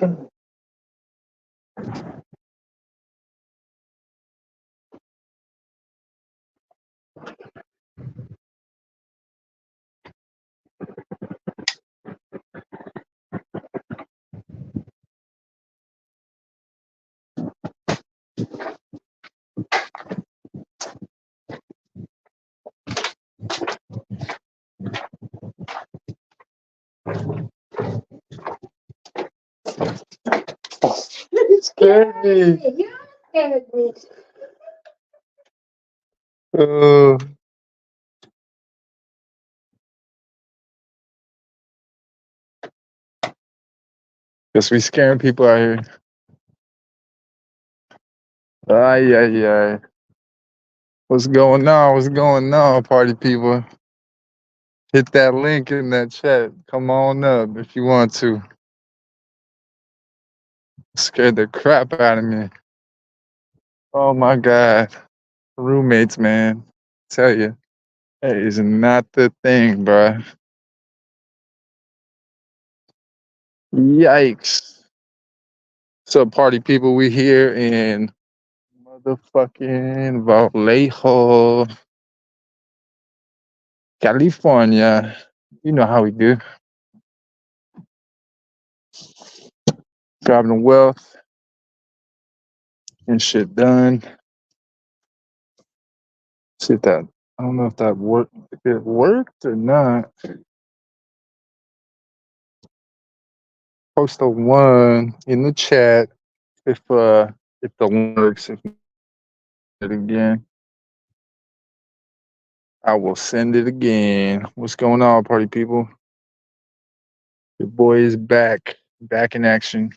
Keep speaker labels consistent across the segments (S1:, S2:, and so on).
S1: You scared me. You scared me. Uh, guess we scaring people out here. Ay, ay, ay. What's going on? What's going on, party people? Hit that link in that chat. Come on up if you want to. Scared the crap out of me. Oh my God. Roommates, man. Tell you, that is not the thing, bruh. Yikes. What's up, party people? We here in motherfucking Vallejo, California. You know how we do. Driving the wealth and shit done. See if that, I don't know if that worked, if it worked or not. Post a one in the chat if the one works. If it again, I will send it again. What's going on, party people? Your boy is back in action.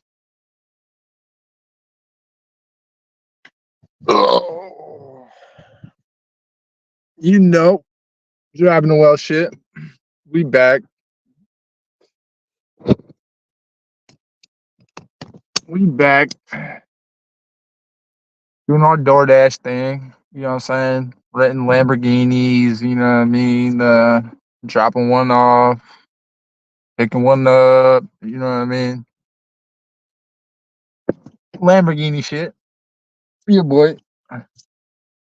S1: Oh, you know, driving the well shit. We back. We back doing our DoorDash thing. You know what I'm saying? Renting Lamborghinis. You know what I mean? Dropping one off, picking one up. You know what I mean? Lamborghini shit. Yeah, boy.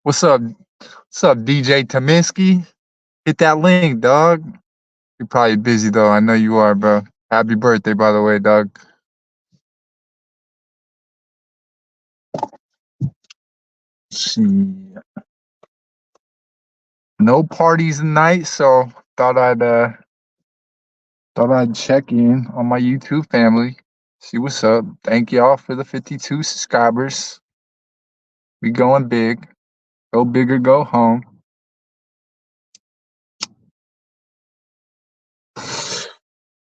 S1: What's up? What's up, DJ Tominski? Hit that link, dog. You're probably busy though. I know you are, bro. Happy birthday, by the way, dog. See, no parties tonight, so thought I'd check in on my YouTube family, see what's up. Thank y'all for the 52 subscribers. We going big. Go big or go home.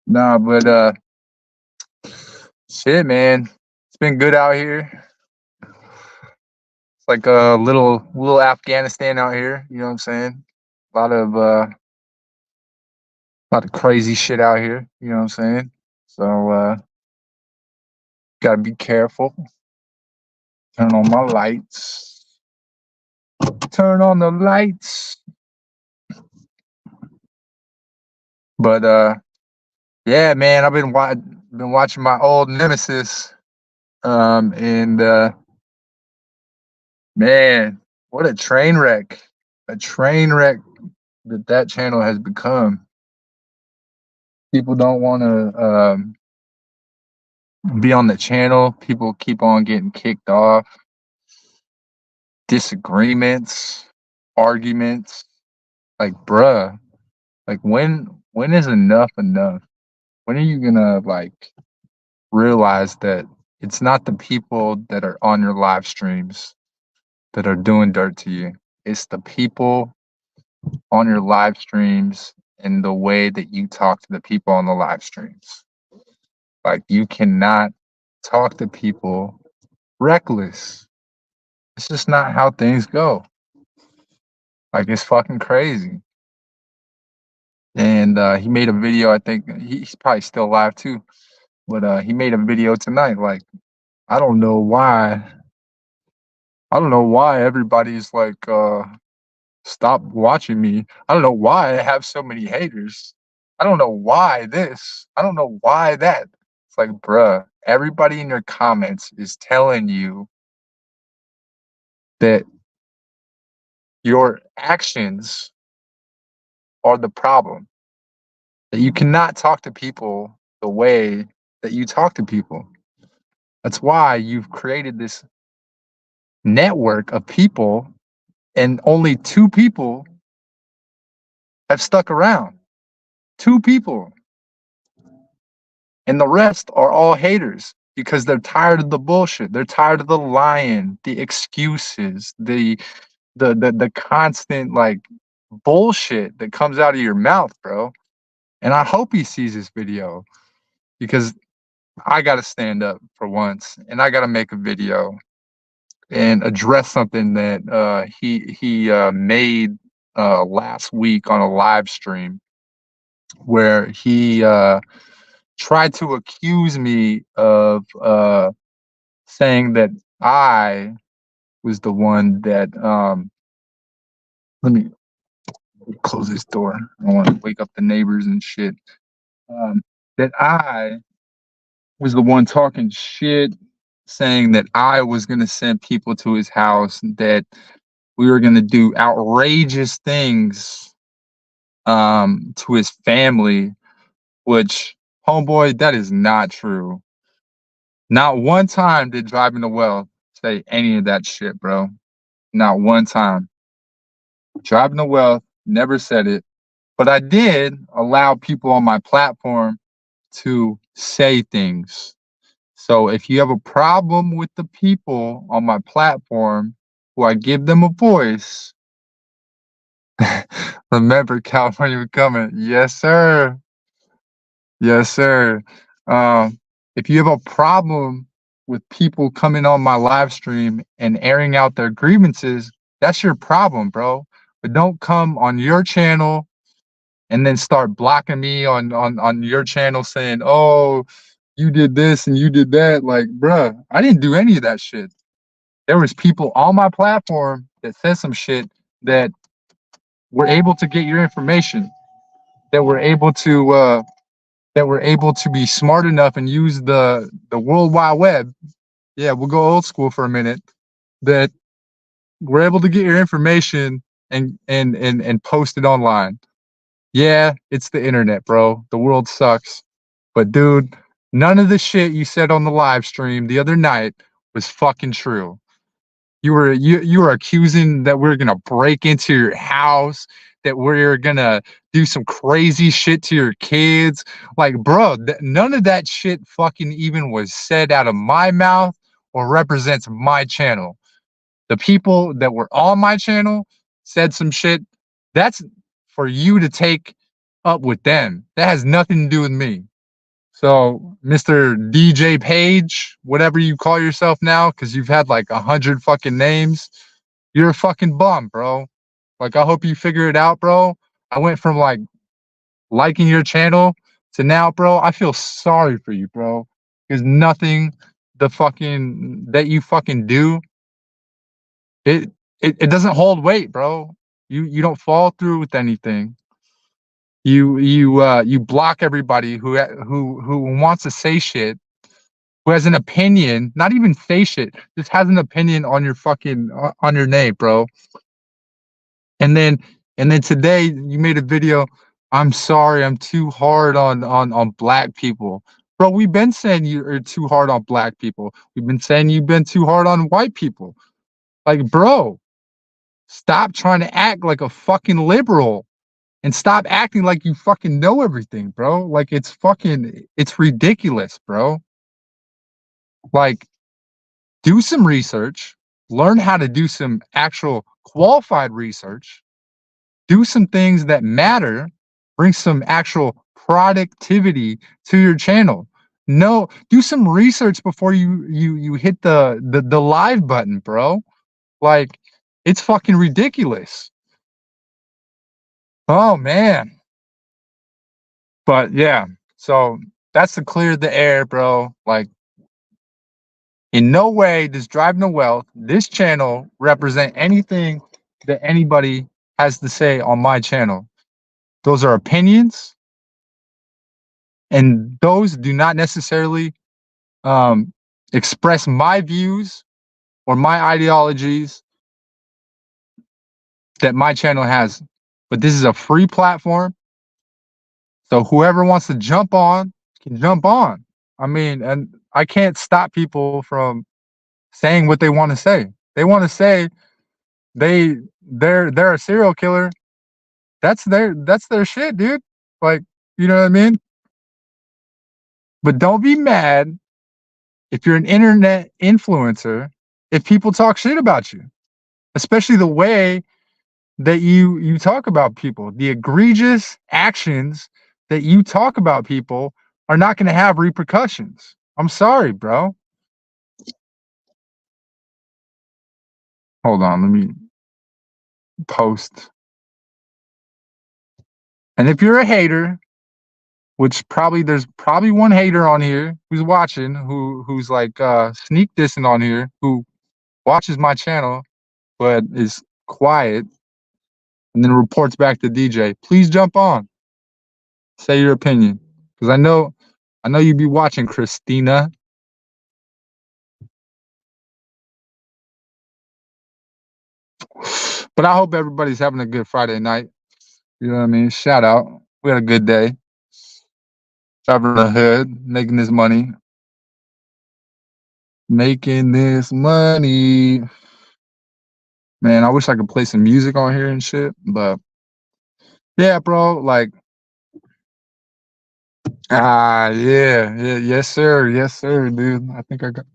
S1: Nah, but shit, man. It's been good out here. It's like a little Afghanistan out here. You know what I'm saying? A lot of crazy shit out here. You know what I'm saying? So gotta be careful. Turn on my lights. Turn on the lights. But yeah, man, I've been watching my old nemesis. And man, what a train wreck! A train wreck that channel has become. People don't want to be on the channel. People keep on getting kicked off. Disagreements, arguments. Like, bruh, like when is enough enough? When are you gonna like realize that it's not the people that are on your live streams that are doing dirt to you? It's the people on your live streams and the way that you talk to the people on the live streams. Like, you cannot talk to people reckless. It's just not how things go. Like, it's fucking crazy. And he made a video, I think he's probably still alive too, but he made a video tonight. Like, I don't know why everybody's like stop watching me. I don't know why I have so many haters. I don't know why this. I don't know why that. It's like, bruh, everybody in your comments is telling you that your actions are the problem. That you cannot talk to people the way that you talk to people. That's why you've created this network of people, and only 2 people have stuck around. 2 people. And the rest are all haters because they're tired of the bullshit. They're tired of the lying, the excuses, the constant like bullshit that comes out of your mouth, bro. And I hope he sees this video because I got to stand up for once and I got to make a video and address something that he made last week on a live stream where he tried to accuse me of saying that I was the one that let me close this door. I don't want to wake up the neighbors and shit. That I was the one talking shit, saying that I was gonna send people to his house, that we were gonna do outrageous things to his family, which homeboy, that is not true. Not one time did Driving to Wealth say any of that shit, bro. Not one time. Driving to Wealth never said it, but I did allow people on my platform to say things. So if you have a problem with the people on my platform who I give them a voice, remember California coming. Yes, sir. Yes, sir. If you have a problem with people coming on my live stream and airing out their grievances, that's your problem, bro. But don't come on your channel and then start blocking me on your channel saying, "Oh, you did this and you did that." Like, bruh, I didn't do any of that shit. There was people on my platform that said some shit that were able to get your information, that were able to be smart enough and use the World Wide Web. Yeah, we'll go old school for a minute. That were able to get your information and post it online. Yeah, it's the internet, bro. The world sucks. But dude, none of the shit you said on the live stream the other night was fucking true. You were accusing that we're gonna break into your house, that we're gonna do some crazy shit to your kids. Like, bro, none of that shit fucking even was said out of my mouth or represents my channel. The people that were on my channel said some shit. That's for you to take up with them. That has nothing to do with me. So, Mr. DJ Page, whatever you call yourself now, because you've had like 100 fucking names, you're a fucking bum, bro. Like, I hope you figure it out, bro. I went from like liking your channel to now, bro, I feel sorry for you, bro. Because nothing the fucking that you fucking do, it it doesn't hold weight, bro. You don't fall through with anything. You block everybody who wants to say shit, who has an opinion, not even say shit, just has an opinion on your fucking on your name, bro. And then today you made a video. I'm sorry, I'm too hard on black people. Bro, we've been saying you're too hard on black people. We've been saying you've been too hard on white people. Like, bro, stop trying to act like a fucking liberal and stop acting like you fucking know everything, bro. Like, it's ridiculous, bro. Like, do some research, learn how to do some actual qualified research, do some things that matter, bring some actual productivity to your channel. No, do some research before you hit the live button, bro. Like, it's fucking ridiculous. Oh man. But yeah, so that's to clear the air, bro. Like, in no way does Driving to Wealth, this channel, represent anything that anybody has to say on my channel. Those are opinions. and those do not necessarily express my views or my ideologies that my channel has. But this is a free platform, so whoever wants to jump on can jump on. I mean, and I can't stop people from saying what they want to say. They want to say they're a serial killer. That's their shit, dude. Like, you know what I mean? But don't be mad if you're an internet influencer if people talk shit about you, especially the way that you talk about people. The egregious actions that you talk about people are not going to have repercussions. I'm sorry, bro. Hold on, let me post. And if you're a hater, which there's probably one hater on here who's watching, who's like sneak dissing on here, who watches my channel but is quiet and then reports back to DJ. Please jump on. Say your opinion. Because I know you'd be watching, Christina. But I hope everybody's having a good Friday night. You know what I mean? Shout out. We had a good day. Traveling the hood, making this money. Making this money. Man, I wish I could play some music on here and shit. But yeah, bro, like yeah, yes sir, dude. I think I got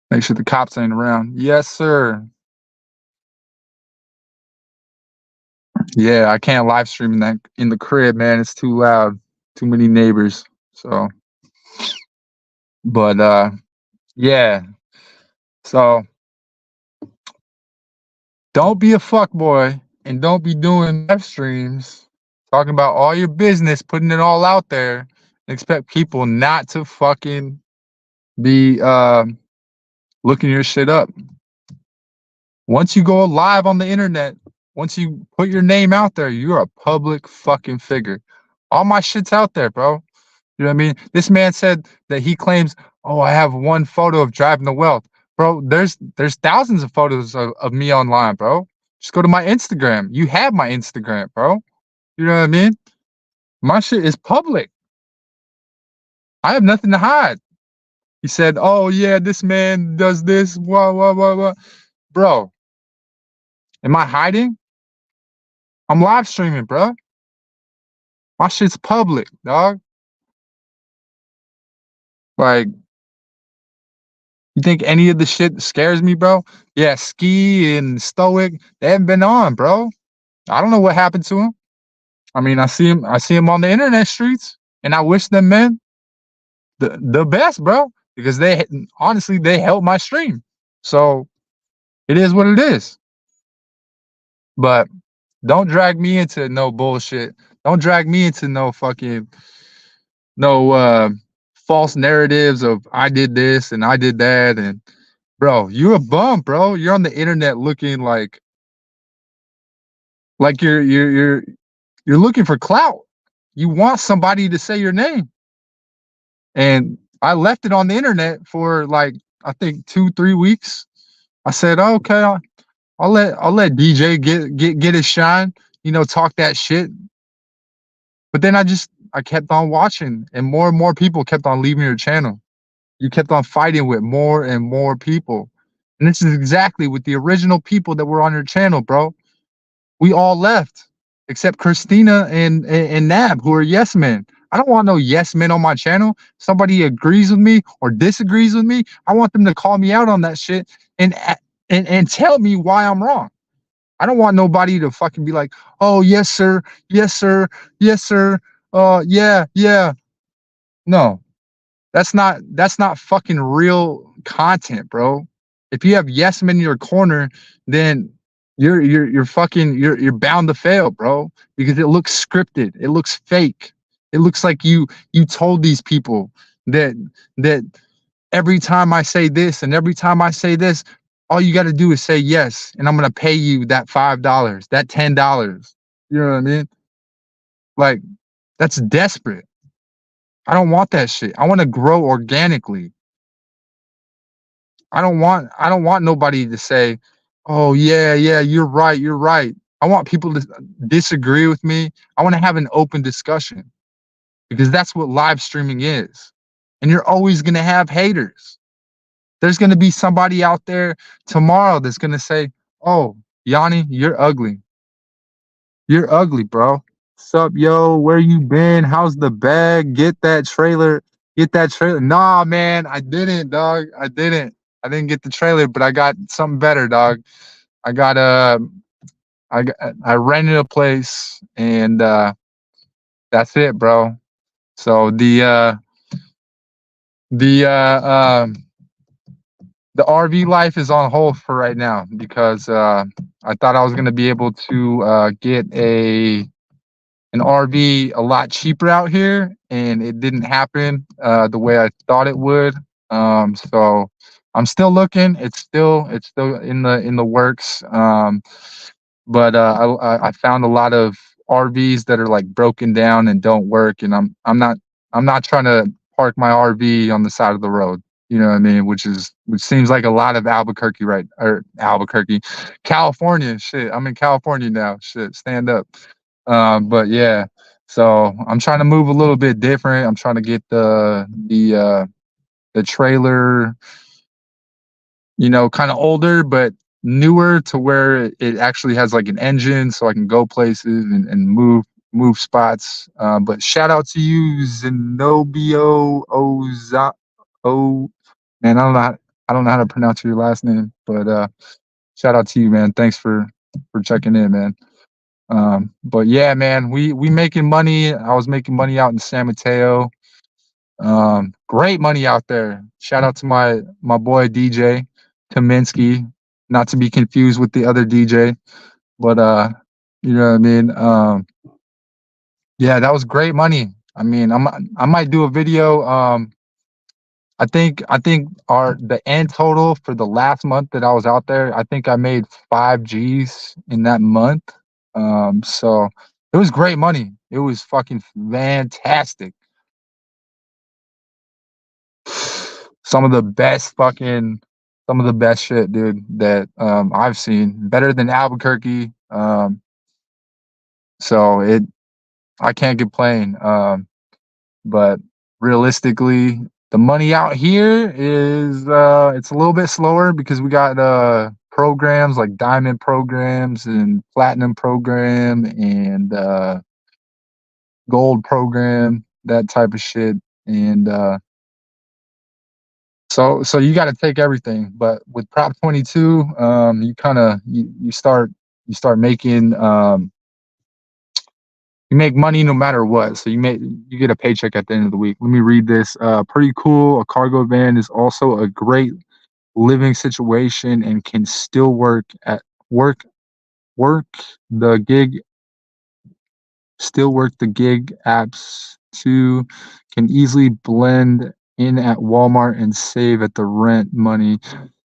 S1: make sure the cops ain't around. Yes, sir. Yeah, I can't live stream in that in the crib, man. It's too loud. Too many neighbors. So, but yeah. So don't be a fuck boy and don't be doing live streams talking about all your business, putting it all out there, and expect people not to fucking be looking your shit up. Once you go live on the internet, once you put your name out there, you're a public fucking figure. All my shit's out there, bro. You know what I mean? This man said that he claims, oh, I have one photo of driving the wealth. Bro, there's thousands of photos of me online, bro. Just go to my Instagram. You have my Instagram, bro. You know what I mean? My shit is public. I have nothing to hide. He said, oh yeah, this man does this, blah. Bro, am I hiding? I'm live streaming, bro. My shit's public, dog. Like, you think any of the shit scares me, bro? Yeah, Ski and Stoic, they haven't been on, bro. I don't know what happened to them. I mean, I see them on the internet streets, and I wish them men the best, bro, because they honestly they helped my stream. So it is what it is. But don't drag me into no bullshit. Don't drag me into no fucking false narratives of I did this and I did that. And bro, you're a bum, bro. You're on the internet looking like you're looking for clout. You want somebody to say your name. And I left it on the internet for like I think 2-3 weeks. I said, oh, okay, I'll let DJ get his shine, talk that shit. But then I kept on watching, and more people kept on leaving your channel. You kept on fighting with more and more people. And this is exactly with the original people that were on your channel, bro. We all left except Christina and Nab, who are yes men. I don't want no yes men on my channel. Somebody agrees with me or disagrees with me, I want them to call me out on that shit and tell me why I'm wrong. I don't want nobody to fucking be like, oh yes sir, yes sir, yes sir, yeah. No, that's not fucking real content, bro. If you have yes men in your corner, then you're fucking you're bound to fail, bro, because it looks scripted. It looks fake. It looks like you told these people that every time I say this and every time I say this, all you got to do is say yes, and I'm gonna pay you that $5, that $10. You know what I mean? Like, that's desperate. I don't want that shit. I want to grow organically. I don't want nobody to say, "Oh yeah, yeah, you're right, you're right." I want people to disagree with me. I want to have an open discussion because that's what live streaming is. And you're always going to have haters. There's going to be somebody out there tomorrow that's going to say, "Oh, Yanni, you're ugly. You're ugly, bro. Sup, yo? Where you been? How's the bag? Get that trailer. Get that trailer." Nah, man, I didn't, dog. I didn't. I didn't get the trailer, but I got something better, dog. I got I rented a place, and that's it, bro. So the the RV life is on hold for right now because I thought I was gonna be able to get an RV a lot cheaper out here, and it didn't happen the way I thought it would. So I'm still looking. It's still in the works. But I found a lot of RVs that are like broken down and don't work, and I'm not trying to park my RV on the side of the road. You know what I mean? Which seems like a lot of Albuquerque, right? Or Albuquerque, California. Shit, I'm in California now. Shit, stand up. But yeah, so I'm trying to move a little bit different. I'm trying to get the trailer, kind of older but newer to where it actually has like an engine so I can go places and move spots. But shout out to you, Zenobio Oza. Oh man, I don't know how to pronounce your last name, but shout out to you, man. Thanks for checking in, man. But yeah, man, we making money. I was making money out in San Mateo. Great money out there. Shout out to my boy DJ Kaminsky, not to be confused with the other DJ, but you know what I mean. Yeah, that was great money. I mean, I might do a video. I think our the end total for the last month that I was out there, I think I made 5 G's in that month. So it was great money. It was fucking fantastic. Some of the best fucking some of the best shit, dude, that I've seen. Better than Albuquerque. So it I can't complain. But realistically, the money out here is it's a little bit slower because we got programs like diamond programs and platinum program and gold program, that type of shit. And so you got to take everything, but with Prop 22, you kind of you start making you make money no matter what. So you get a paycheck at the end of the week. Let me read this. Pretty cool. A cargo van is also a great living situation and can still work work the gig work the gig apps too. Can easily blend in at Walmart and save at the rent money.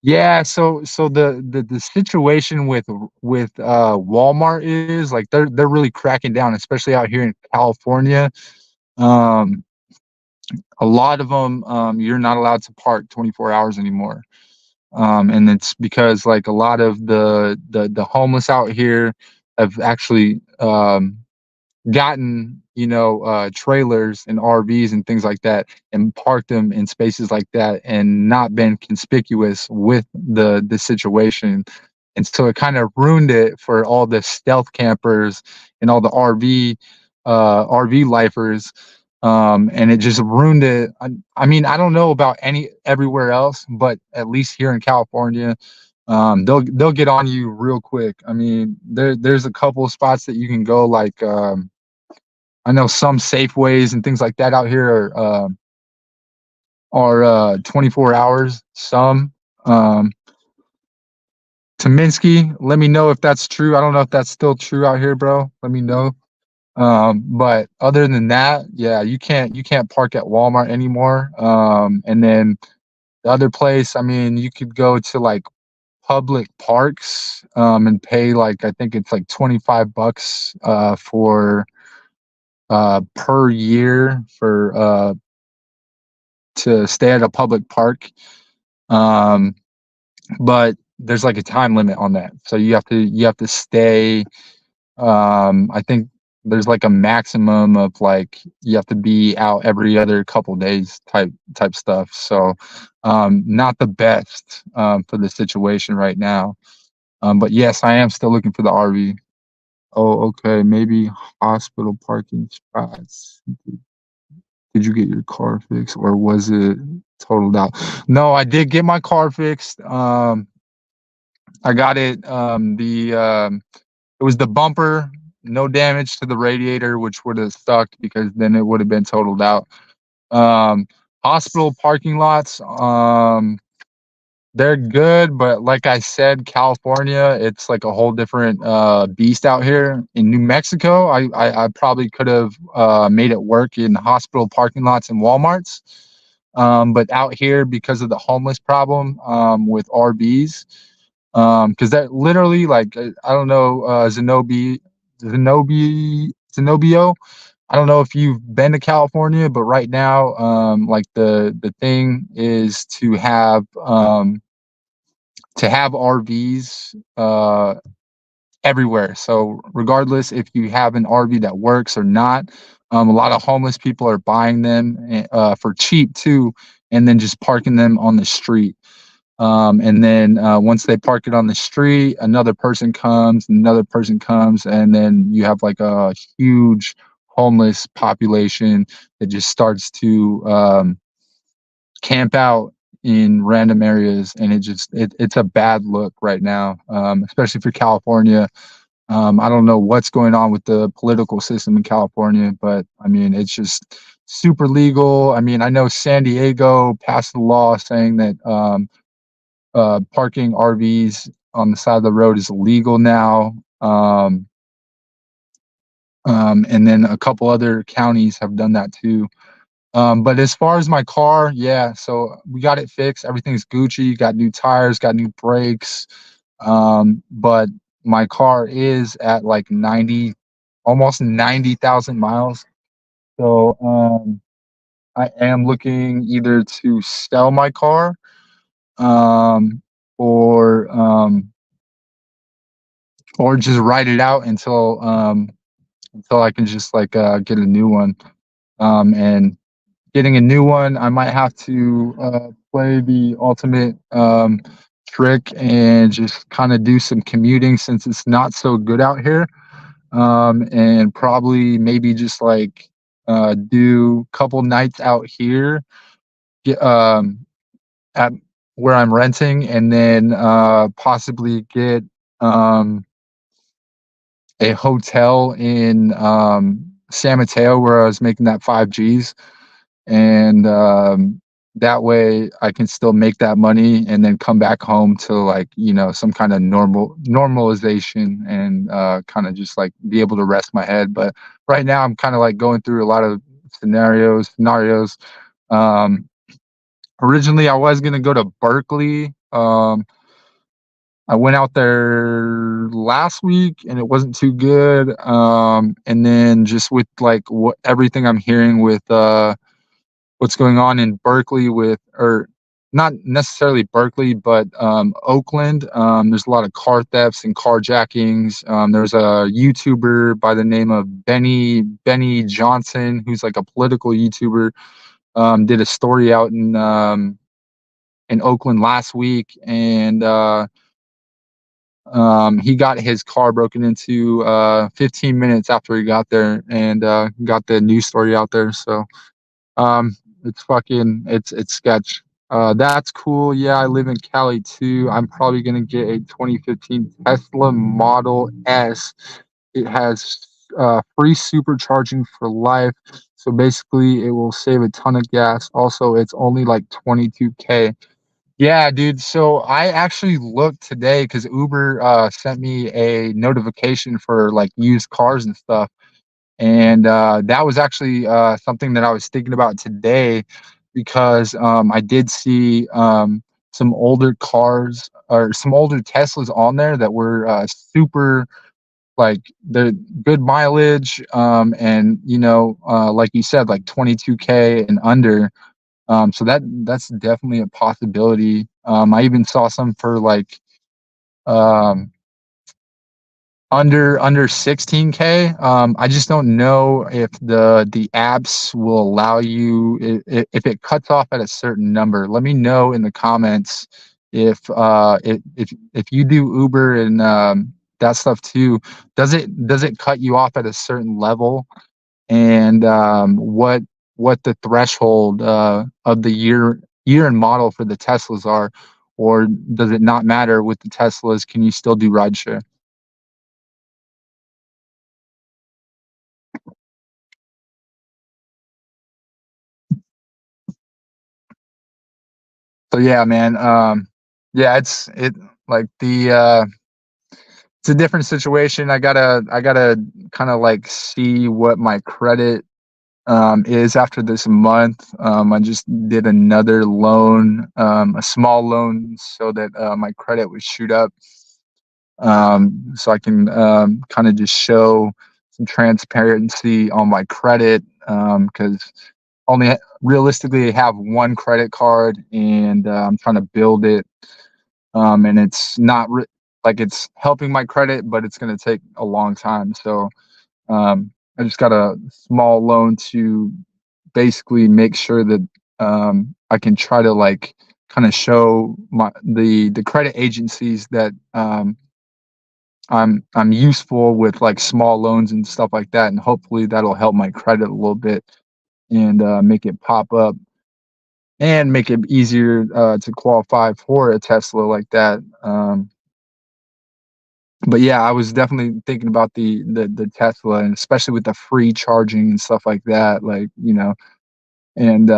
S1: Yeah, so the situation with Walmart is like they're really cracking down, especially out here in California. Um, a lot of them, you're not allowed to park 24 hours anymore. And it's because like a lot of the homeless out here have actually gotten trailers and RVs and things like that and parked them in spaces like that and not been conspicuous with the situation, and so it kind of ruined it for all the stealth campers and all the RV lifers. And it just ruined it. I mean, I don't know about any everywhere else, but at least here in California, they'll get on you real quick. I mean, there's a couple of spots that you can go, like I know some Safeways and things like that out here are 24 hours. Some Tominsky, let me know if that's true. I don't know if that's still true out here, bro. Let me know. But other than that, yeah, you can't park at Walmart anymore. And then the other place, I mean, you could go to like public parks and pay like I think it's like $25 for per year for to stay at a public park. Um, but there's like a time limit on that, so you have to stay. I think there's like a maximum of like you have to be out every other couple days type stuff. So not the best for the situation right now. But yes, I am still looking for the RV. Oh, okay. Maybe hospital parking spots. Did you get your car fixed or was it totaled out? No, I did get my car fixed. I got it. It was the bumper, no damage to the radiator, which would have sucked because then it would have been totaled out. Um, Hospital parking lots, they're good, but like I said, California, it's like a whole different beast out here. In New Mexico, I probably could have made it work in hospital parking lots and Walmarts. But out here, because of the homeless problem with RVs, because that literally, like, I don't know, Zenobio. I don't know if you've been to California, but right now, like the thing is to have RVs everywhere. So regardless if you have an RV that works or not, a lot of homeless people are buying them for cheap too, and then just parking them on the street. And then once they park it on the street, another person comes, and then you have like a huge homeless population that just starts to camp out in random areas, and it's a bad look right now, especially for California. I don't know what's going on with the political system in California, but I mean it's just super legal. I mean, I know San Diego passed a law saying that parking RVs on the side of the road is illegal now. And then a couple other counties have done that too. But as far as my car, yeah, so we got it fixed. Everything's Gucci, got new tires, got new brakes. But my car is at like 90, almost 90,000 miles. So I am looking either to sell my car um, or just ride it out until I can just like get a new one. And getting a new one, I might have to play the ultimate trick and just kind of do some commuting since it's not so good out here. And probably maybe just like do a couple nights out here get, at where I'm renting, and then possibly get um, a hotel in San Mateo where I was making that 5 Gs, and that way I can still make that money and then come back home to like some kind of normalization and kind of just like be able to rest my head. But right now I'm kind of like going through a lot of scenarios. Um, Originally I was gonna go to Berkeley. I went out there last week and it wasn't too good. And then just with like what everything I'm hearing with what's going on in Berkeley or not necessarily Berkeley, but Oakland. There's a lot of car thefts and carjackings. There's a YouTuber by the name of Benny Johnson, who's like a political YouTuber. Did a story out in Oakland last week, and he got his car broken into 15 minutes after he got there, and got the news story out there. So it's sketch. That's cool. Yeah, I live in Cali too. I'm probably gonna get a 2015 Tesla Model S. It has free supercharging for life. So basically, it will save a ton of gas. Also, it's only like 22K. Yeah, dude. So I actually looked today because Uber sent me a notification for like used cars and stuff. And that was actually something that I was thinking about today because I did see some older cars or some older Teslas on there that were super, like, the good mileage, and like you said, like 22K and under. So that's definitely a possibility. I even saw some for like um, under 16K. I just don't know if the apps will allow you if it cuts off at a certain number. Let me know in the comments if you do Uber and that stuff too. Does it cut you off at a certain level? And what the threshold of the year and model for the Teslas are, or does it not matter with the Teslas? Can you still do rideshare? So yeah, man. Yeah, it like it's a different situation. I gotta kind of like see what my credit is after this month. I just did another loan, a small loan, so that my credit would shoot up. So I can kind of just show some transparency on my credit because only realistically have one credit card, and I'm trying to build it. And it's not like it's helping my credit, but it's going to take a long time. So I just got a small loan to basically make sure that I can try to like kind of show the credit agencies that I'm useful with like small loans and stuff like that, and hopefully that'll help my credit a little bit and make it pop up and make it easier to qualify for a Tesla like that. But yeah, I was definitely thinking about the Tesla, and especially with the free charging and stuff like that. Like and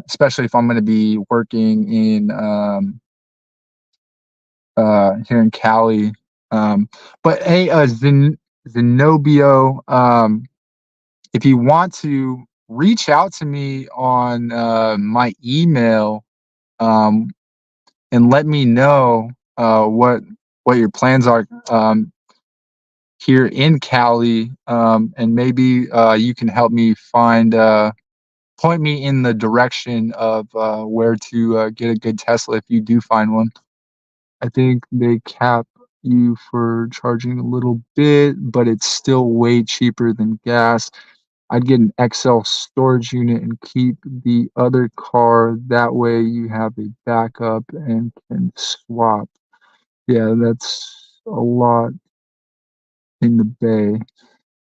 S1: especially if I'm going to be working in here in Cali. But hey, Zenobio, if you want to reach out to me on my email, um, and let me know what your plans are here in Cali, and maybe you can help me point me in the direction of where to get a good Tesla if you do find one. I think they cap you for charging a little bit, but it's still way cheaper than gas. I'd get an XL storage unit and keep the other car. That way you have a backup and can swap. Yeah, that's a lot in the bay.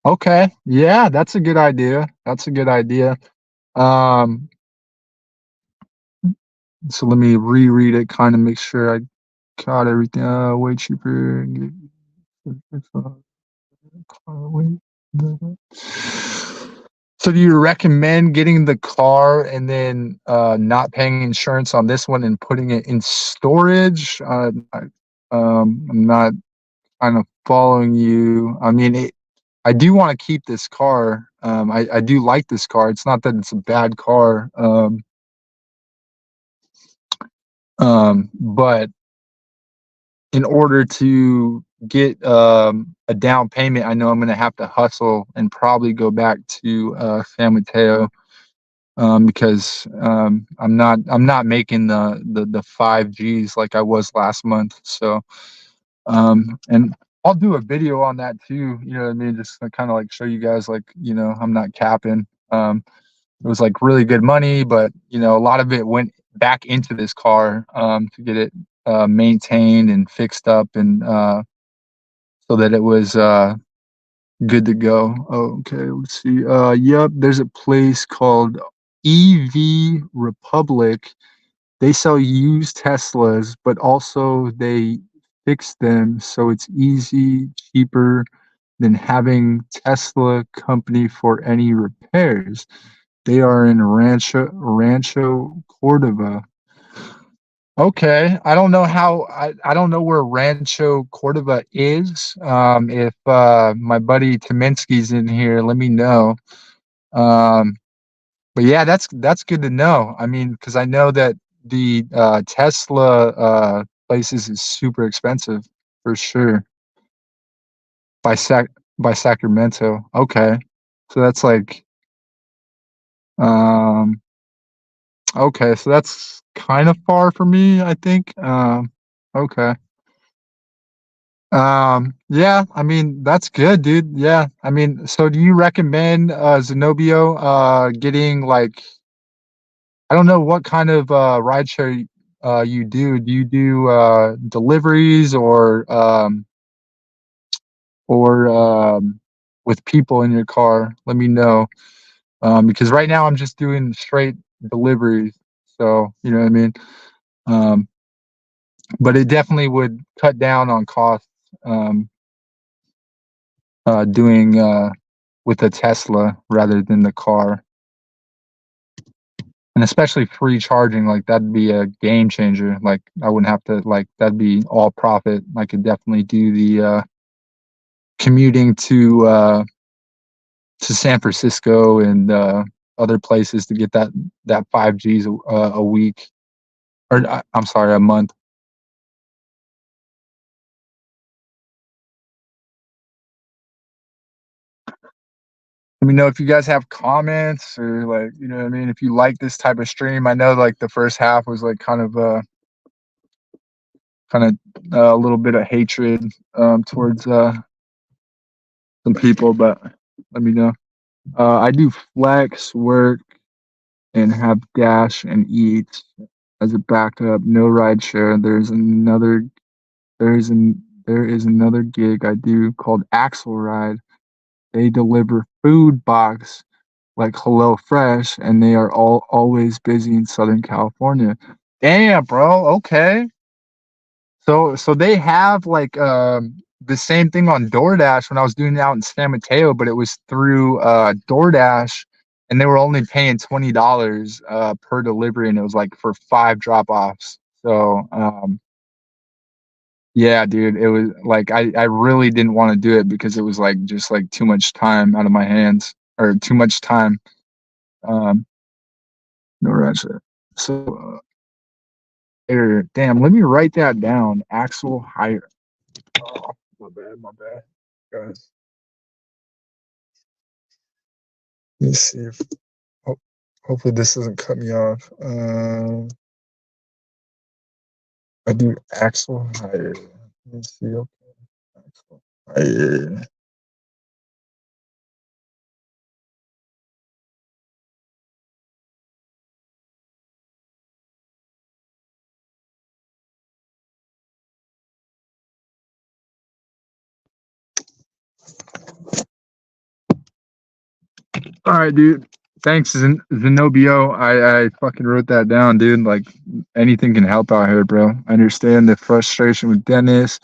S1: Okay. Yeah, that's a good idea. That's a good idea. Um, so let me reread it, kind of make sure I got everything. Way cheaper. So do you recommend getting the car and then not paying insurance on this one and putting it in storage? I'm not kind of following you. I mean, I do want to keep this car. I do like this car. It's not that it's a bad car. But in order to get a down payment, I know I'm going to have to hustle and probably go back to San Mateo because I'm not making the 5 Gs like I was last month. So and I'll do a video on that too. You know what I mean? Just to kind of like show you guys like I'm not capping. It was like really good money, but a lot of it went back into this car to get it maintained and fixed up and so that it was good to go. Oh, okay, let's see. Yep, there's a place called EV Republic. They sell used Teslas, but also they fix them so it's easy, cheaper than having Tesla company for any repairs. They are in Rancho Cordova. Okay, I don't know I don't know where Rancho Cordova is. If my buddy Kaminsky's in here, let me know. Um, but yeah, that's good to know. I mean, because I know that the Tesla places is super expensive for sure by by Sacramento. Okay, so that's like um Okay, so that's kind of far for me, I think. Okay. Yeah, I mean, that's good, dude. Yeah. I mean, so do you recommend Zenobio getting like I don't know what kind of rideshare you do. Do you do deliveries or with people in your car? Let me know. Because right now I'm just doing straight deliveries. So, you know what I mean? Um, but it definitely would cut down on costs um, doing with a Tesla rather than the car. And especially free charging, like that'd be a game changer. Like I wouldn't have to like that'd be all profit. I could definitely do the commuting to San Francisco and other places to get that 5Gs a week or I'm sorry, a month. Let me know if you guys have comments or like, you know what I mean? If you like this type of stream, I know like the first half was like kind of a little bit of hatred towards some people, but let me know. I do flex work and have Dash and Eat as a backup. No ride share. There is another gig I do called Axle Ride. They deliver food box like Hello Fresh, and they are all always busy in Southern California. Damn, bro. Okay. So they have like the same thing on DoorDash when I was doing it out in San Mateo, but it was through DoorDash and they were only paying $20 per delivery and it was like for 5 drop-offs. So yeah, dude, it was like I really didn't want to do it because it was like just like too much time out of my hands or too much time. Um no rush. So damn, let me write that down. Axel Hire. Oh, my bad, guys. Let me see if ho- hopefully this doesn't cut me off. I do Axel Hire. Let me see. Okay, Axel Hire. All right, dude. Thanks, Zenobio. I fucking wrote that down, dude. Like anything can help out here, bro. I understand the frustration with Dennis.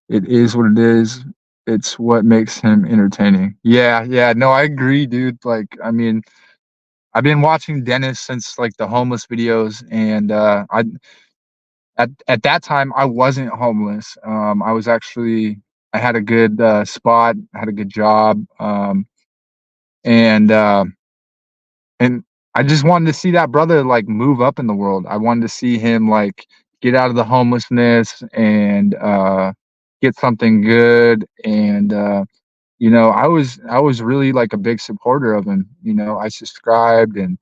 S1: It is what it is. It's what makes him entertaining. Yeah, yeah. No, I agree, dude. Like, I mean, I've been watching Dennis since like the homeless videos, and I at that time I wasn't homeless. I was actually I had a good spot, I had a good job, and and I just wanted to see that brother like move up in the world. I wanted to see him like get out of the homelessness and get something good. And I was really like a big supporter of him. You know, I subscribed and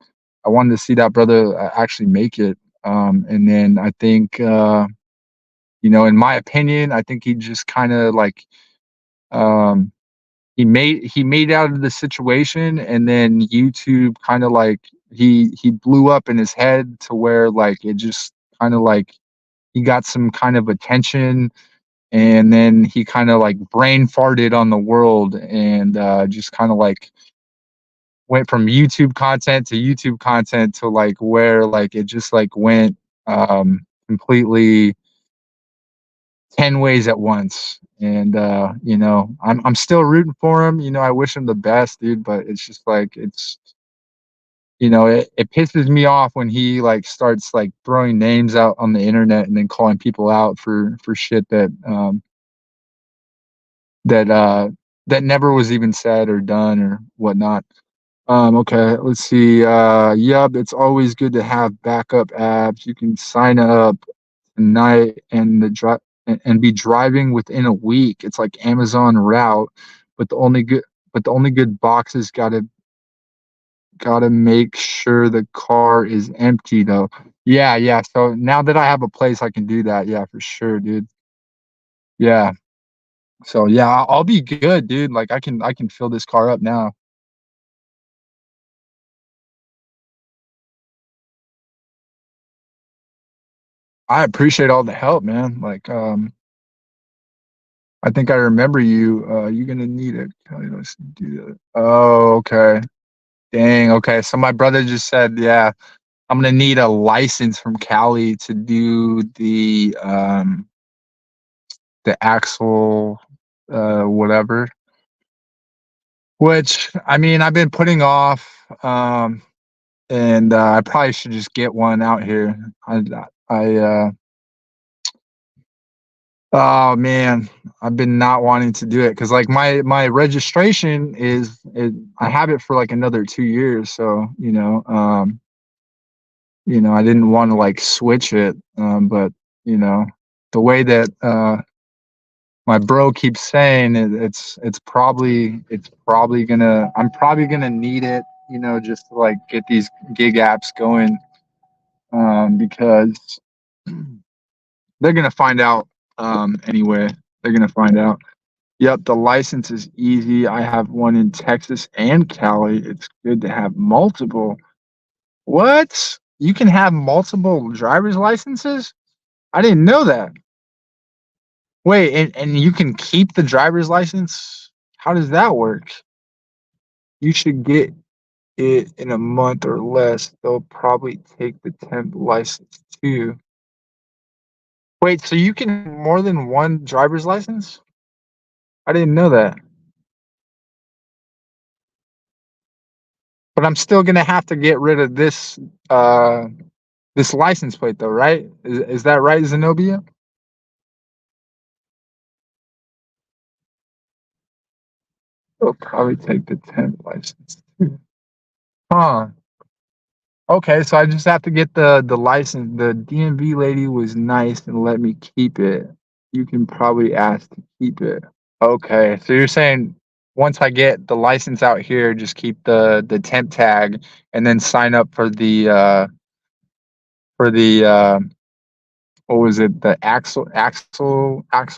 S1: I wanted to see that brother actually make it. And then I think in my opinion, I think he just kind of like um, he made out of the situation, and then YouTube kind of like he blew up in his head to where like it just kind of like he got some kind of attention, and then he kind of like brain farted on the world and just kind of like went from YouTube content to like where like it just like went completely 10 ways at once. And I'm still rooting for him. I wish him the best, dude, but it's just like it pisses me off when he like starts like throwing names out on the internet and then calling people out for shit that that never was even said or done or whatnot. Okay, let's see. Yep, it's always good to have backup apps. You can sign up tonight and be driving within a week. It's like Amazon route, but the only good boxes Gotta make sure the car is empty though. Yeah, yeah. So now that I have a place, I can do that. Yeah, for sure, dude. Yeah. So yeah, I'll be good, dude. Like I can fill this car up now. I appreciate all the help, man. Like I think I remember you. You're gonna need it. Let's do that. Oh, okay. Dang. Okay. So my brother just said, yeah, I'm gonna need a license from Cali to do the axle whatever. Which I mean, I've been putting off, and I probably should just get one out here. I oh man, I've been not wanting to do it because like my registration I have it for like another 2 years, so I didn't want to like switch it, but you know, the way that my bro keeps saying it's probably gonna I'm probably gonna need it, just to like get these gig apps going, because they're gonna find out anyway. They're gonna find out. Yep, the license is easy. I have one in Texas and Cali. It's good to have multiple. What? You can have multiple driver's licenses? I didn't know that. Wait, and you can keep the driver's license? How does that work? You should get it in a month or less. They'll probably take the temp license too. Wait, so you can have more than one driver's license? I didn't know that. But I'm still gonna have to get rid of this license plate though, right? Is that right, Zenobia? They'll probably take the temp license too. Huh. Okay, so I just have to get the license. The DMV lady was nice and let me keep it. You can probably ask to keep it. Okay, so you're saying once I get the license out here, just keep the temp tag and then sign up for the what was it? The axle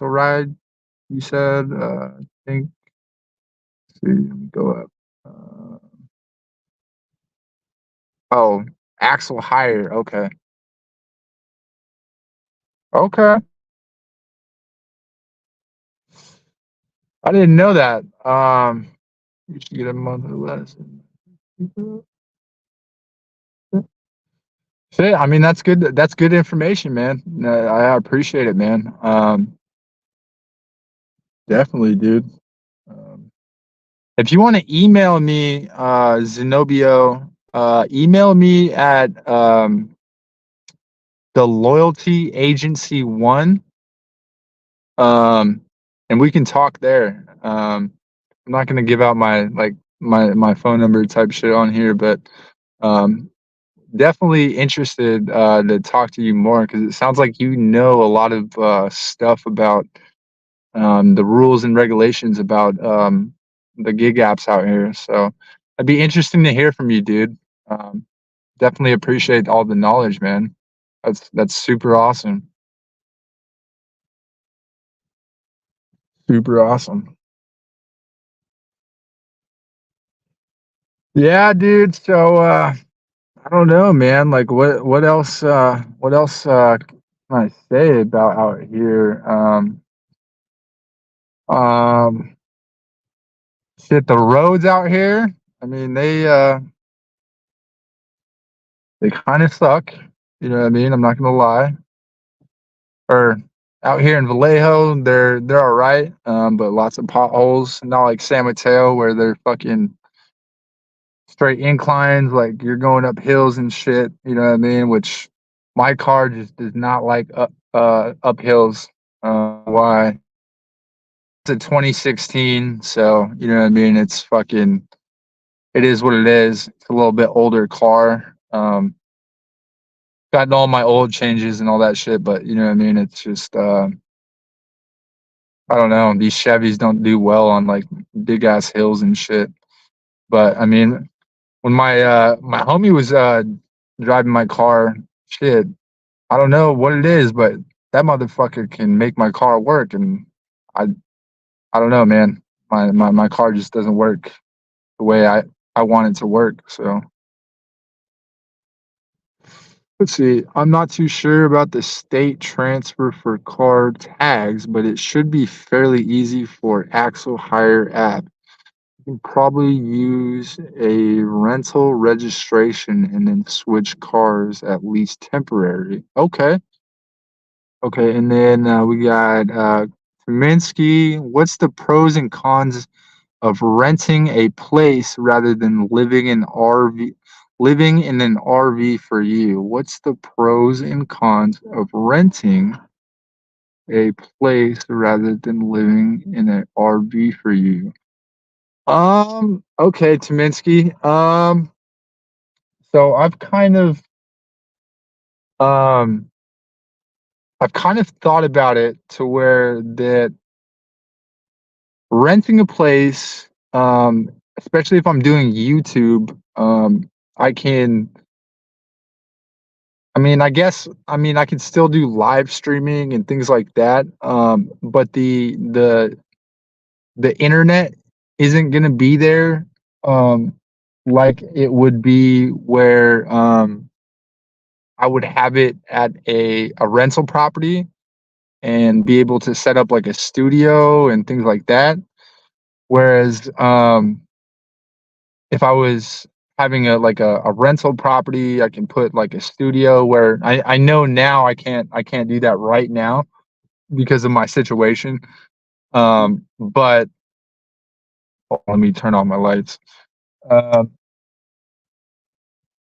S1: ride you said? I think. Let's see, let me go up. Uh, oh, axle hire. Okay. Okay. I didn't know that. You should get a month or less. Shit, I mean that's good. That's good information, man. I appreciate it, man. Definitely, dude. Um, if you want to email me, Zenobio, email me at the Loyalty Agency One, um, and we can talk there. I'm not gonna give out my phone number type shit on here, but um, definitely interested to talk to you more because it sounds like you know a lot of stuff about the rules and regulations about the gig apps out here. So it'd be interesting to hear from you, dude. Um, definitely appreciate all the knowledge, man. That's super awesome. Super awesome. Yeah, dude. So I don't know, man. Like what else can I say about out here? Um shit, the roads out here. I mean, they kind of suck. You know what I mean? I'm not gonna lie. Or out here in Vallejo, they're all right, but lots of potholes. Not like San Mateo where they're fucking straight inclines, like you're going up hills and shit. You know what I mean? Which my car just does not like up hills. Why? It's a 2016, so you know what I mean. It's fucking. It is what it is. It's a little bit older car. Gotten all my old changes and all that shit, but you know what I mean. It's just I don't know. These Chevys don't do well on like big ass hills and shit. But I mean, when my homie was driving my car, shit, I don't know what it is, but that motherfucker can make my car work, and I I don't know, man. My car just doesn't work the way I want it to work. So let's see. I'm not too sure about the state transfer for car tags, but it should be fairly easy for Axle Hire app. You can probably use a rental registration and then switch cars at least temporary. Okay. Okay. And then we got Kaminsky. What's the pros and cons of renting a place rather than living in an RV for you? What's the pros and cons of renting a place rather than living in an RV for you? Okay, Tominsky. So um I've kind of thought about it to where that renting a place, especially if I'm doing YouTube, I can I mean, I can still do live streaming and things like that. But the internet isn't gonna be there, um, like it would be where I would have it at a rental property and be able to set up like a studio and things like that. Whereas if I was having a rental property, I can put like a studio where I know now I can't do that right now because of my situation. But let me turn on my lights. Um,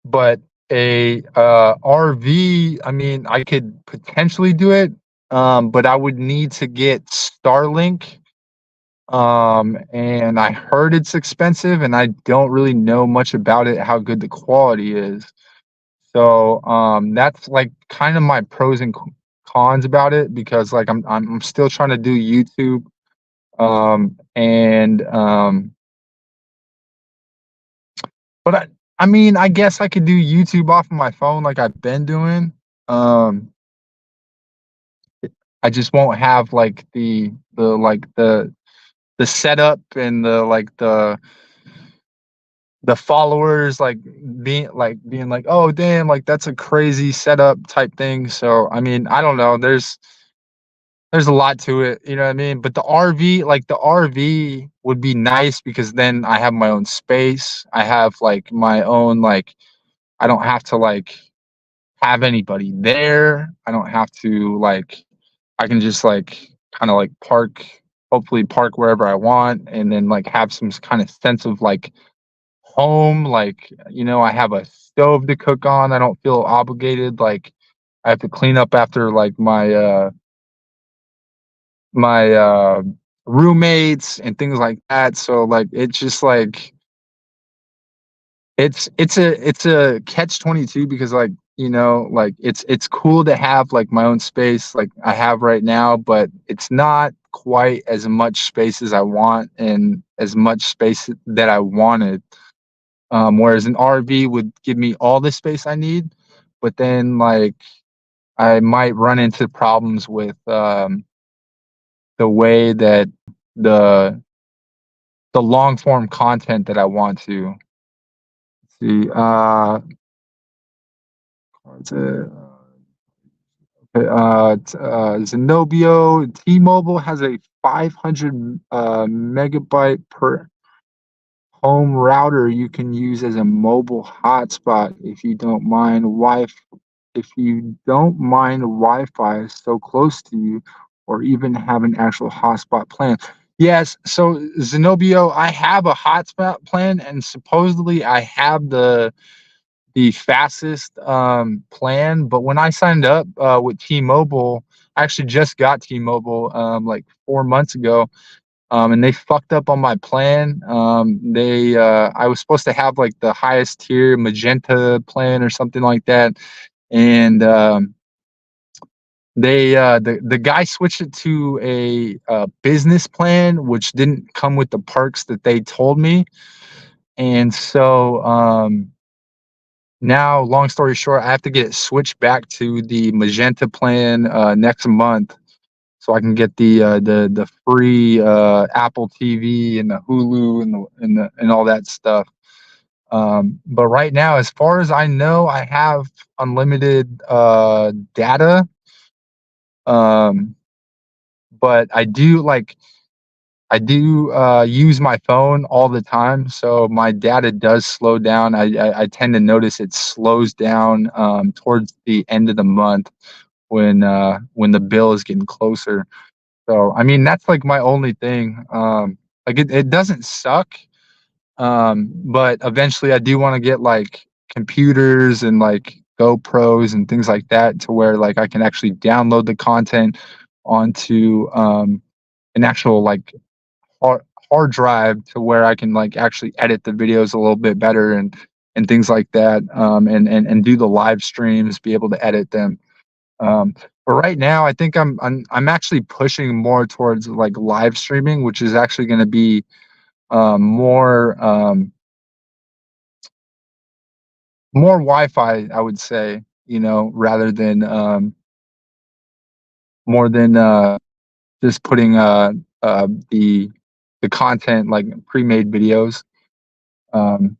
S1: but a RV, I mean, I could potentially do it, but I would need to get Starlink. And I heard it's expensive, and I don't really know much about it, how good the quality is. So, that's, like, kind of my pros and cons about it because, like, I'm still trying to do YouTube, and, but I mean, I guess I could do YouTube off of my phone like I've been doing. Um, I just won't have, like, the setup and the followers, like, being like, "Oh, damn, like, that's a crazy setup," type thing. So, I mean, I don't know, there's a lot to it, you know what I mean? But the RV would be nice because then I have my own space. I have, like, my own, like I don't have to, like, have anybody there. I don't have to, like I can just, like, kinda, like, hopefully park wherever I want and then, like, have some kind of sense of, like, home, like, I have a stove to cook on. I don't feel obligated, like, I have to clean up after, like, my roommates and things like that. So, like, it's just, like it's a catch-22 because, like, like, it's cool to have, like, my own space like I have right now, but it's not quite as much space as I want and as much space that I wanted. Whereas an RV would give me all the space I need, but then, like, I might run into problems with, the way that the the long form content that I want to see. What's it? Zenobio T-Mobile has a 500 megabyte per home router you can use as a mobile hotspot if you don't mind Wi-Fi so close to you or even have an actual hotspot plan. Yes, so Zenobio, I have a hotspot plan and supposedly I have the fastest plan, but when I signed up with T-Mobile, I actually just got T-Mobile like 4 months ago, and they fucked up on my plan. They I was supposed to have like the highest tier magenta plan or something like that, and the guy switched it to a business plan, which didn't come with the perks that they told me. And so, now, long story short, I have to get it switched back to the magenta plan, next month so I can get the free, Apple TV and the Hulu and all that stuff. But right now, as far as I know, I have unlimited, data, um, but I do use my phone all the time, so my data does slow down. I tend to notice it slows down, towards the end of the month when the bill is getting closer. So, I mean, that's, like, my only thing, like, it doesn't suck, but eventually I do wanna get, like, computers and, like, GoPros and things like that to where, like, I can actually download the content onto, an actual, like, hard hard drive to where I can, like, actually edit the videos a little bit better and things like that, and do the live streams, be able to edit them. But right now, I think I'm actually pushing more towards, like, live streaming, which is actually gonna be, more, more Wi-Fi, I would say, rather than, more than, just putting, the content, like, pre-made videos. Um,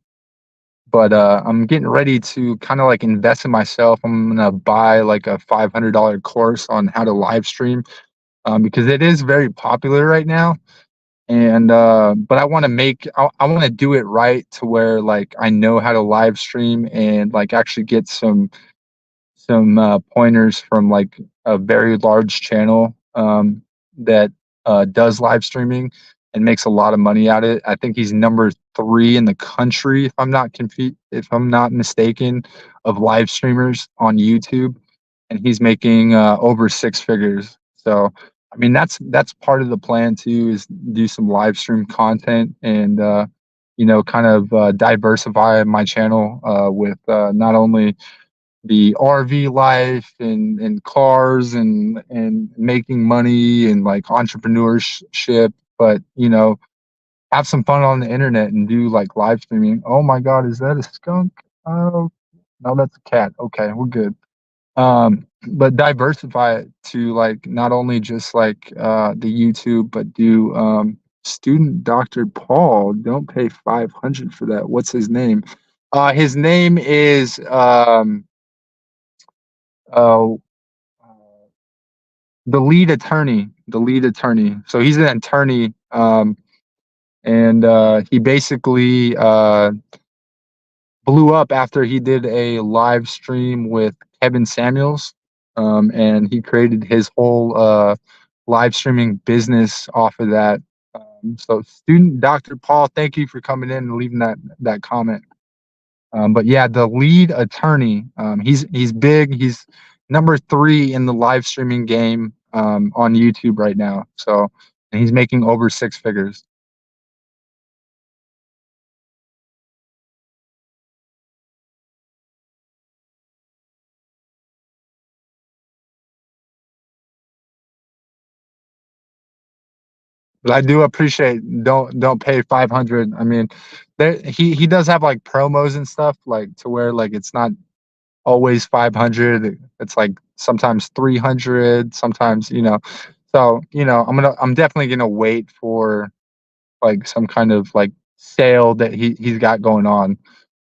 S1: but, I'm getting ready to kinda, like, invest in myself. I'm gonna buy, like, a $500 course on how to live stream, because it is very popular right now, and, but I wanna do it right to where, like, I know how to live stream and, like, actually get some pointers from like a very large channel that does live streaming and makes a lot of money at it. I think he's number three in the country, if I'm not mistaken, of live streamers on YouTube, and he's making over six figures. So, I mean, that's part of the plan too, is do some live stream content and kind of diversify my channel with not only the RV life and cars and making money and like entrepreneurship, but have some fun on the internet and do like live streaming. Oh my God, is that a skunk? Oh no, that's a cat. Okay, we're good. But diversify it to like not only just like the YouTube, but do student Dr. Paul. Don't pay 500 for that. What's his name? His name is uh, the lead attorney. So he's an attorney, and he basically blew up after he did a live stream with Kevin Samuels, and he created his whole live streaming business off of that. So, student Dr. Paul, thank you for coming in and leaving that comment. But yeah, the lead attorney, he's big. He's number three in the live streaming game on YouTube right now. So, and he's making over six figures. But I do appreciate don't pay 500. I mean, he does have like promos and stuff like to where like it's not always 500. It's like sometimes 300. Sometimes So I'm definitely gonna wait for like some kind of like sale that he's got going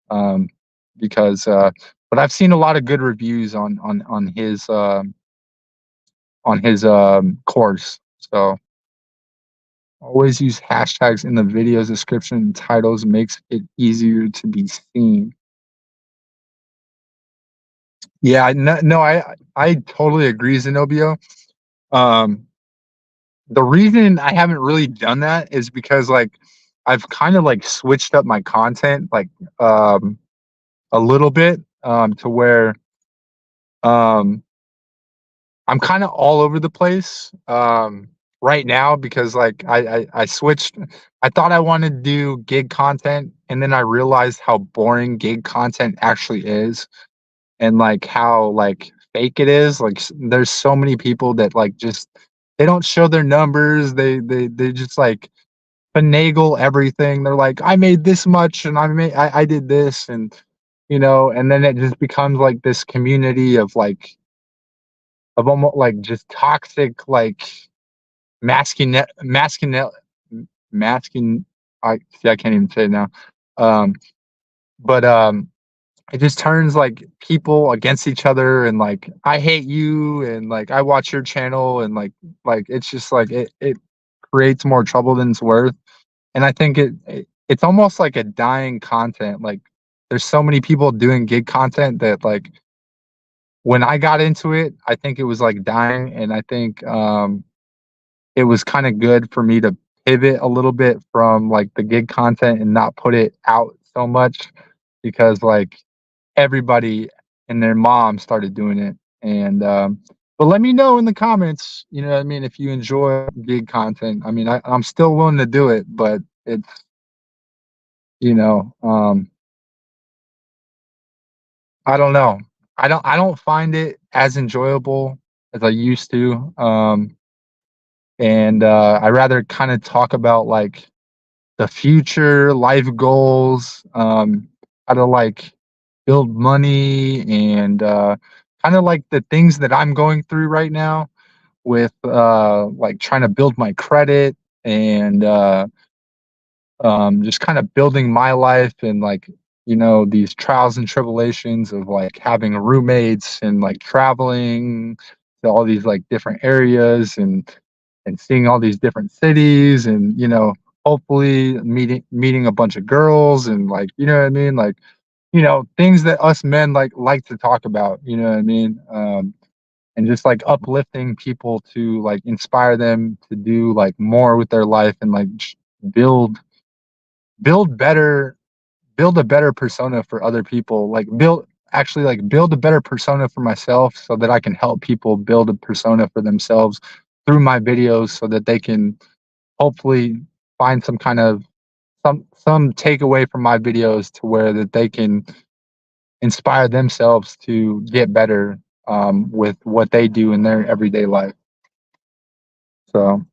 S1: um, because but I've seen a lot of good reviews on his course. So always use hashtags in the video's description and titles makes it easier to be seen. Yeah, no, no, I totally agree, Zenobio. Um, the reason I haven't really done that is because like I've kind of like switched up my content like um a little bit to where um I'm kind of all over the place right now because like I switched. I thought I wanted to do gig content, and then I realized how boring gig content actually is, and like how like fake it is. Like there's so many people that like just they don't show their numbers. They just like finagle everything. They're like, I made this much and I did this, and and then it just becomes like this community of like of almost like just toxic like masculine masculine. I see, I can't even say it now. Um, but it just turns like people against each other, and like I hate you and like I watch your channel, and like it's just like it creates more trouble than it's worth. And I think it's almost like a dying content. Like there's so many people doing gig content that like when I got into it, I think it was like dying, and I think it was kind of good for me to pivot a little bit from like the gig content and not put it out so much, because like everybody and their mom started doing it. And but let me know in the comments, you know what I mean, if you enjoy gig content. I mean, I'm still willing to do it, but it's you know, I don't know. I don't find it as enjoyable as I used to. And I rather kind of talk about like the future, life goals, how to like build money, and kind of like the things that I'm going through right now with like trying to build my credit, and just kind of building my life, and like these trials and tribulations of like having roommates and like traveling to all these like different areas, and seeing all these different cities, and hopefully meeting a bunch of girls, and like what I mean, like things that us men like to talk about, you know what I mean, and just like uplifting people to like inspire them to do like more with their life, and like build build better build a better persona for other people, like build a better persona for myself, so that I can help people build a persona for themselves through my videos, so that they can hopefully find some kind of some takeaway from my videos, to where that they can inspire themselves to get better with what they do in their everyday life. So,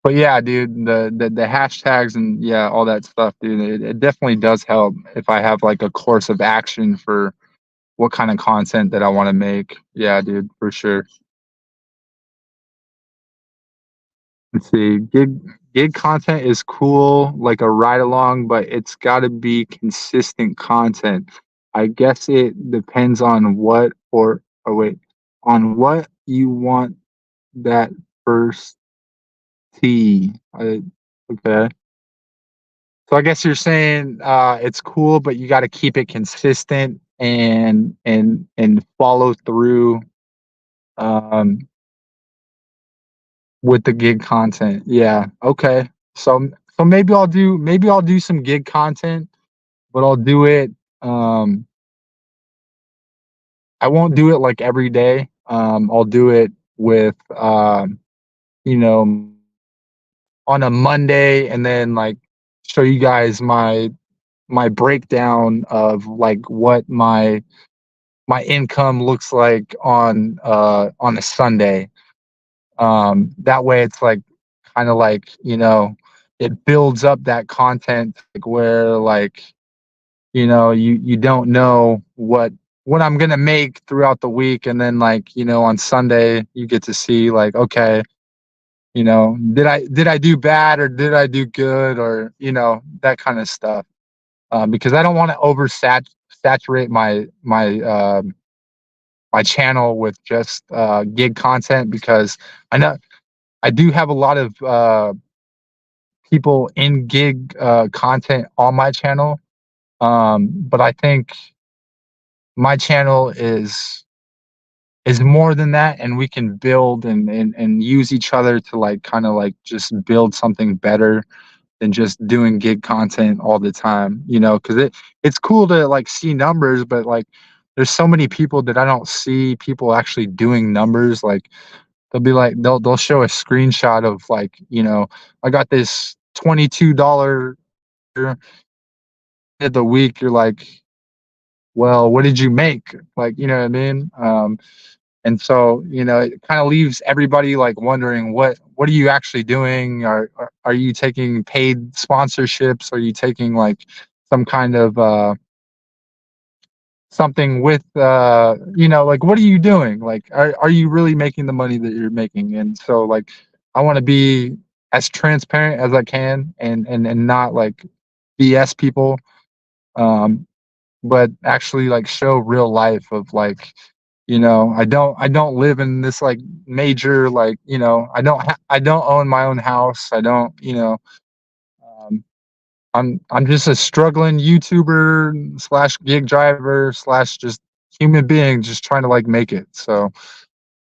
S1: but yeah, dude, the hashtags and yeah, all that stuff, dude, it definitely does help if I have like a course of action for what kind of content that I want to make. Yeah, dude, for sure. Let's see, gig content is cool, like a ride along, but it's got to be consistent content. I guess it depends on on what you want that first T. Okay. So I guess you're saying it's cool, but you got to keep it consistent, and follow through um, with the gig content. Yeah. Okay. So maybe I'll do some gig content, but I'll do it. Um, I won't do it like every day. I'll do it with you know on a Monday, and then like show you guys my breakdown of like what my income looks like on a Sunday. That way it's like kind of like it builds up that content, like where like you don't know what I'm gonna make throughout the week, and then like on Sunday you get to see like, okay, did I do bad, or did I do good, or that kind of stuff, because I don't want to saturate my channel with just gig content, because I know I do have a lot of people in gig content on my channel, but I think my channel is more than that, and we can build and use each other to like kind of like just build something better than just doing gig content all the time, because it's cool to like see numbers, but like there's so many people that I don't see people actually doing numbers. Like they'll show a screenshot of like, I got this $22 at the week. You're like, well, what did you make? Like, you know what I mean? And so, it kind of leaves everybody like wondering what are you actually doing? Are you taking paid sponsorships? Are you taking like some kind of something with like what are you doing? Like are you really making the money that you're making? And so like I want to be as transparent as I can and not like BS people. Um but actually like show real life of like I don't live in this like major like I don't own my own house. I don't um, I'm just a struggling YouTuber slash gig driver slash just human being just trying to like make it. So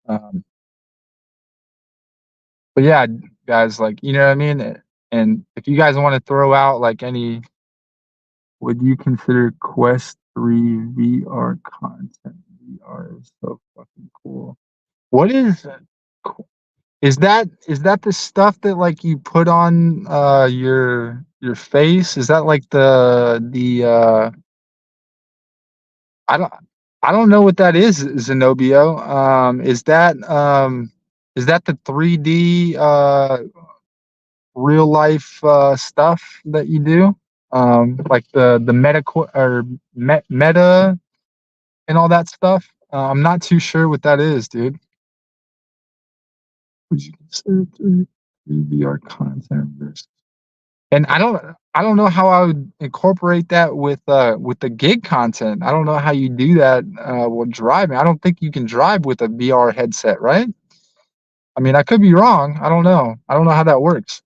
S1: um, but yeah, guys, like what I mean. And if you guys want to throw out like any, would you consider Quest 3 VR content? VR is so fucking cool. What is that the stuff that like you put on your face? Is that like the I don't I don't know what that is, Zenobio. Is that the 3D real life stuff that you do? Like the meta and all that stuff? I'm not too sure what that is, dude. Would you consider 3D VR content versus and I don't know how I would incorporate that with the gig content. I don't know how you do that with driving. I don't think you can drive with a VR headset, right? I mean, I could be wrong. I don't know. I don't know how that works.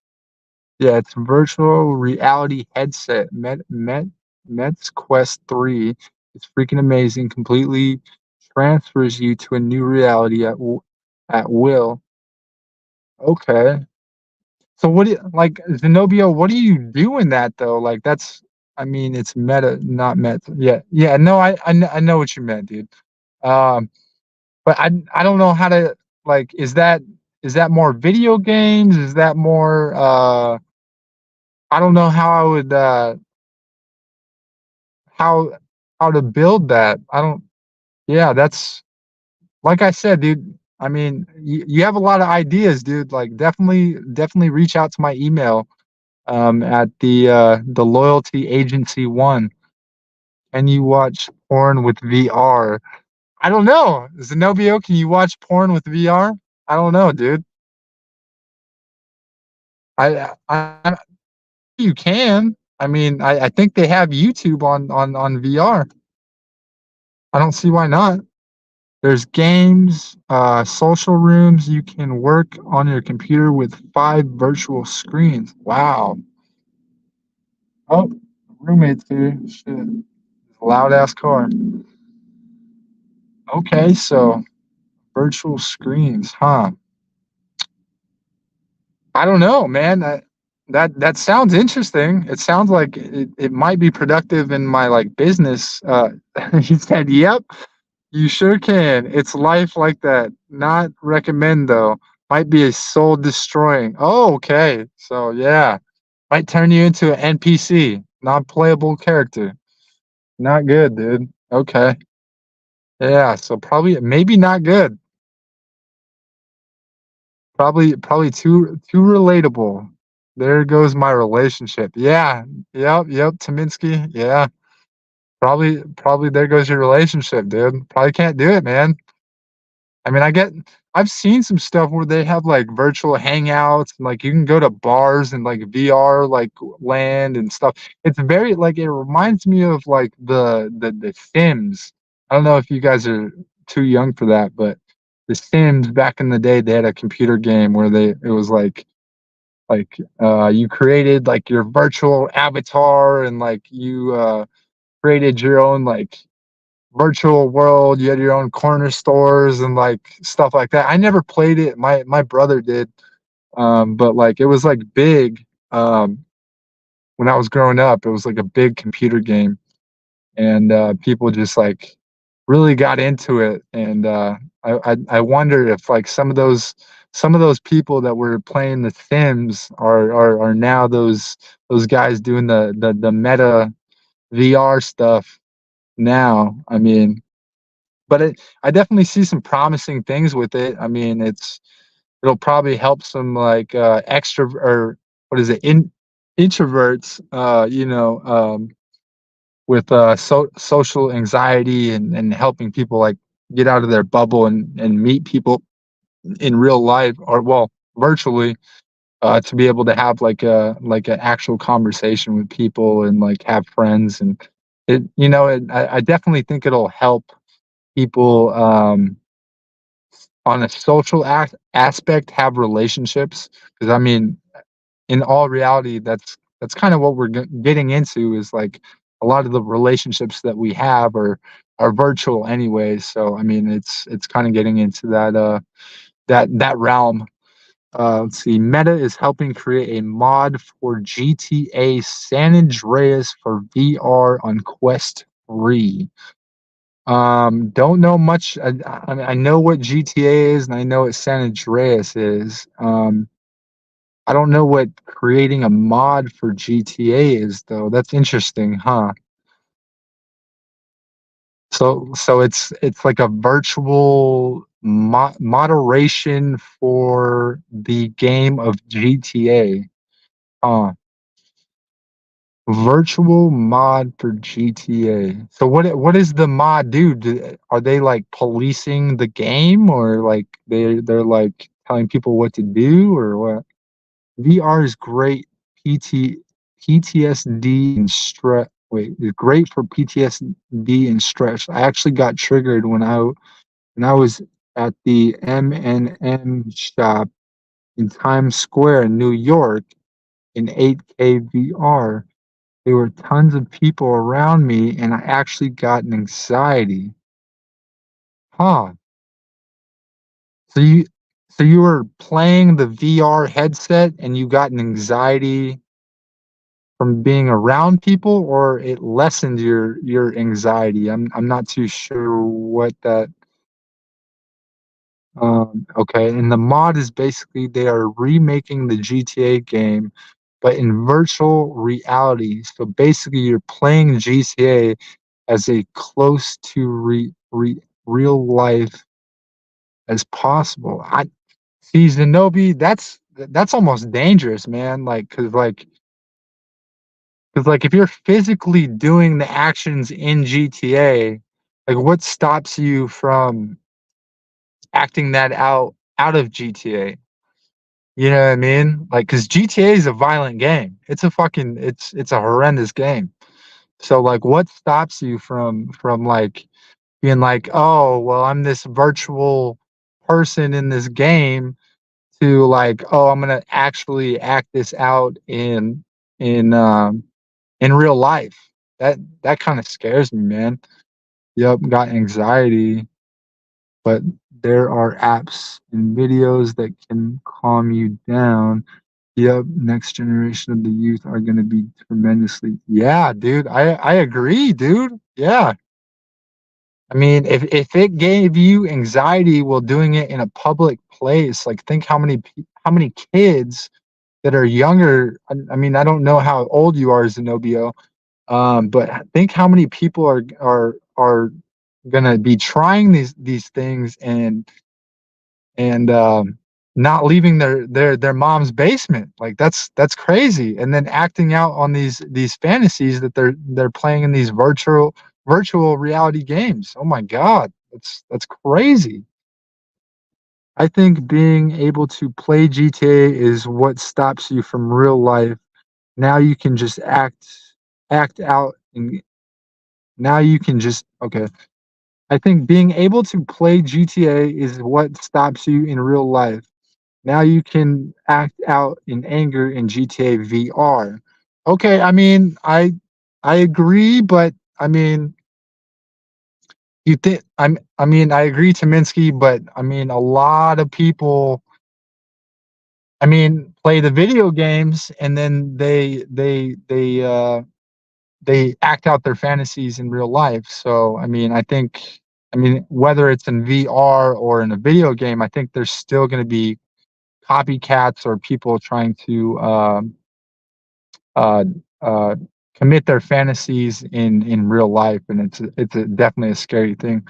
S1: Yeah, it's virtual reality headset. Mets Quest 3. It's freaking amazing. Completely transfers you to a new reality at will. Okay. So what do you like, Zenobia, what do you do in that though? Like that's I mean, it's meta, not meta. Yeah. Yeah, no, I know what you meant, dude. Um, but I don't know how to like is that more video games? Is that more I don't know how I would how how to build that. I don't yeah, that's like I said, dude. I mean, you have a lot of ideas, dude. Like definitely reach out to my email at the loyalty agency one. Can you watch porn with VR? I don't know. Zenobio, can you watch porn with VR? I don't know, dude. I you can. I mean, I think they have YouTube on VR. I don't see why not. There's games, social rooms. You can work on your computer with 5 virtual screens. Wow. Oh, roommate's here. Shit. Loud ass car. Okay, so virtual screens, huh? I don't know, man. That sounds interesting. It sounds like it might be productive in my like business. He said, "Yep, you sure can. It's life like that. Not recommend though. Might be a soul destroying." Oh, okay. So yeah, might turn you into an NPC, non-playable character. Not good, dude. Okay. Yeah, so probably maybe not good. Probably too relatable. There goes my relationship. Yeah. Yep, Tominsky. Yeah. Probably there goes your relationship, dude. Probably can't do it, man. I mean, I've seen some stuff where they have like virtual hangouts and like you can go to bars and like VR like land and stuff. It's very like it reminds me of like the Sims. I don't know if you guys are too young for that, but the Sims back in the day they had a computer game where it was like you created like your virtual avatar and like you created your own like virtual world. You had your own corner stores and like stuff like that. I never played it. My brother did, but like it was like big when I was growing up. It was like a big computer game, and people just like really got into it. And I wonder if like some of those people that were playing The Sims are now those guys doing the meta VR stuff now. I mean, but I definitely see some promising things with it. I mean, it'll probably help some like extra or what is it introverts, with social anxiety and helping people like get out of their bubble and meet people in real life or well virtually, to be able to have like an actual conversation with people and like have friends and I definitely think it'll help people on a social aspect have relationships because I mean in all reality that's kind of what we're getting into is like a lot of the relationships that we have are virtual anyways, so I mean it's kind of getting into that realm. Let's see. Meta is helping create a mod for GTA San Andreas for VR on Quest 3. Don't know much. I know what GTA is, and I know what San Andreas is. I don't know what creating a mod for GTA is, though. That's interesting, huh? So it's like a virtual moderation for the game of GTA. Huh. Virtual mod for GTA. So what is the mod do? Are they like policing the game or like they're like telling people what to do or what? VR is great PTSD and stress. Wait, it's great for PTSD and stress. I actually got triggered when I was at the M&M shop in Times Square in New York in 8K VR. There were tons of people around me, and I actually got an anxiety. Huh. So you were playing the VR headset and you got an anxiety from being around people, or it lessened your anxiety? I'm not too sure what that. Okay, and the mod is basically they are remaking the GTA game, but in virtual reality. So basically, you're playing GTA as a close to real life as possible. I see Zenobi. That's almost dangerous, man. Because if you're physically doing the actions in GTA, like what stops you from acting that out of GTA? You know what I mean? Like, because GTA is a violent game. It's a horrendous game. So like, what stops you from like being like, "Oh, well, I'm this virtual person in this game," to like, "Oh, I'm gonna actually act this out in, in real life." That kinda scares me, man. Yep, got anxiety, but there are apps and videos that can calm you down. Yep, next generation of the youth are gonna be tremendously. Yeah, dude, I agree, dude. Yeah. I mean, if it gave you anxiety while doing it in a public place, like think how many kids that are younger. I mean, I don't know how old you are, Zenobio, but think how many people are gonna be trying these things and not leaving their mom's basement. Like that's crazy. And then acting out on these fantasies that they're playing in these virtual reality games. Oh my god, that's crazy. I think being able to play GTA is what stops you from real life. Now you can just act out and now you can just okay. I think being able to play GTA is what stops you in real life. Now you can act out in anger in GTA VR. Okay, I mean, I agree, but I mean, I mean, I agree to Minsky, but I mean, a lot of people, I mean, play the video games and then they act out their fantasies in real life. So, I mean, whether it's in VR or in a video game, I think there's still going to be copycats or people trying to uh, uh, commit their fantasies in real life, and it's definitely a scary thing.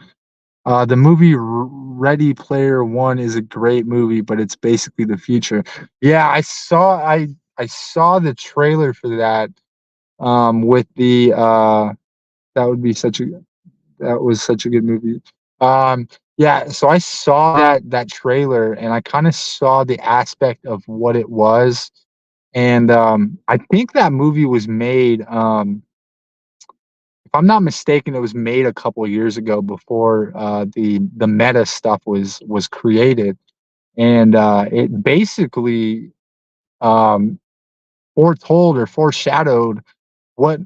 S1: The movie Ready Player One is a great movie, but it's basically the future. Yeah, I saw the trailer for that. With the that would be such a that was such a good movie. Um, yeah, so I saw that trailer and I kind of saw the aspect of what it was, and I think that movie was made. If I'm not mistaken, it was made a couple years ago before the Meta stuff was created, and it basically um, foretold or foreshadowed what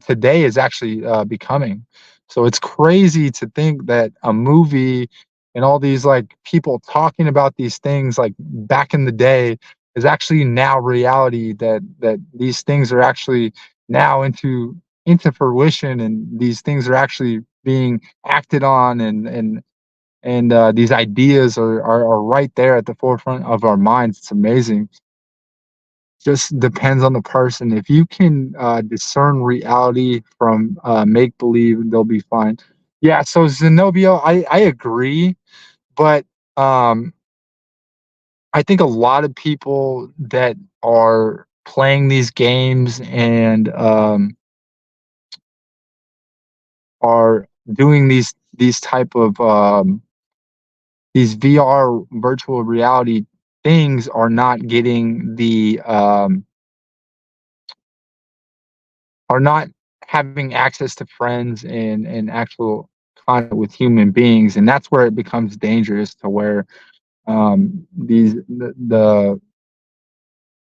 S1: today is actually becoming. So it's crazy to think that a movie and all these like people talking about these things like back in the day is actually now reality, that these things are actually now into fruition, and these things are actually being acted on, and these ideas are right there at the forefront of our minds. It's amazing. Just depends on the person. If you can discern reality from make believe, they'll be fine. Yeah. So Zenobia, I agree, but um, I think a lot of people that are playing these games and are doing these type of these VR virtual reality things are not getting the are not having access to friends and actual contact with human beings, and that's where it becomes dangerous, to where the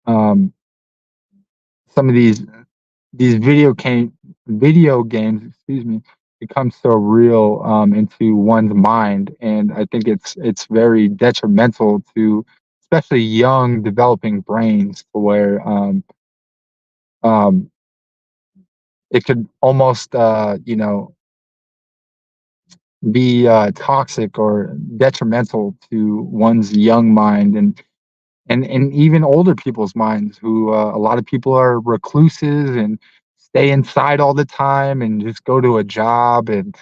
S1: um, some of these video games, excuse me, become so real into one's mind, and I think it's very detrimental to especially young developing brains, to where um, it could almost be toxic or detrimental to one's young mind, and even older people's minds, who a lot of people are recluses and stay inside all the time and just go to a job, and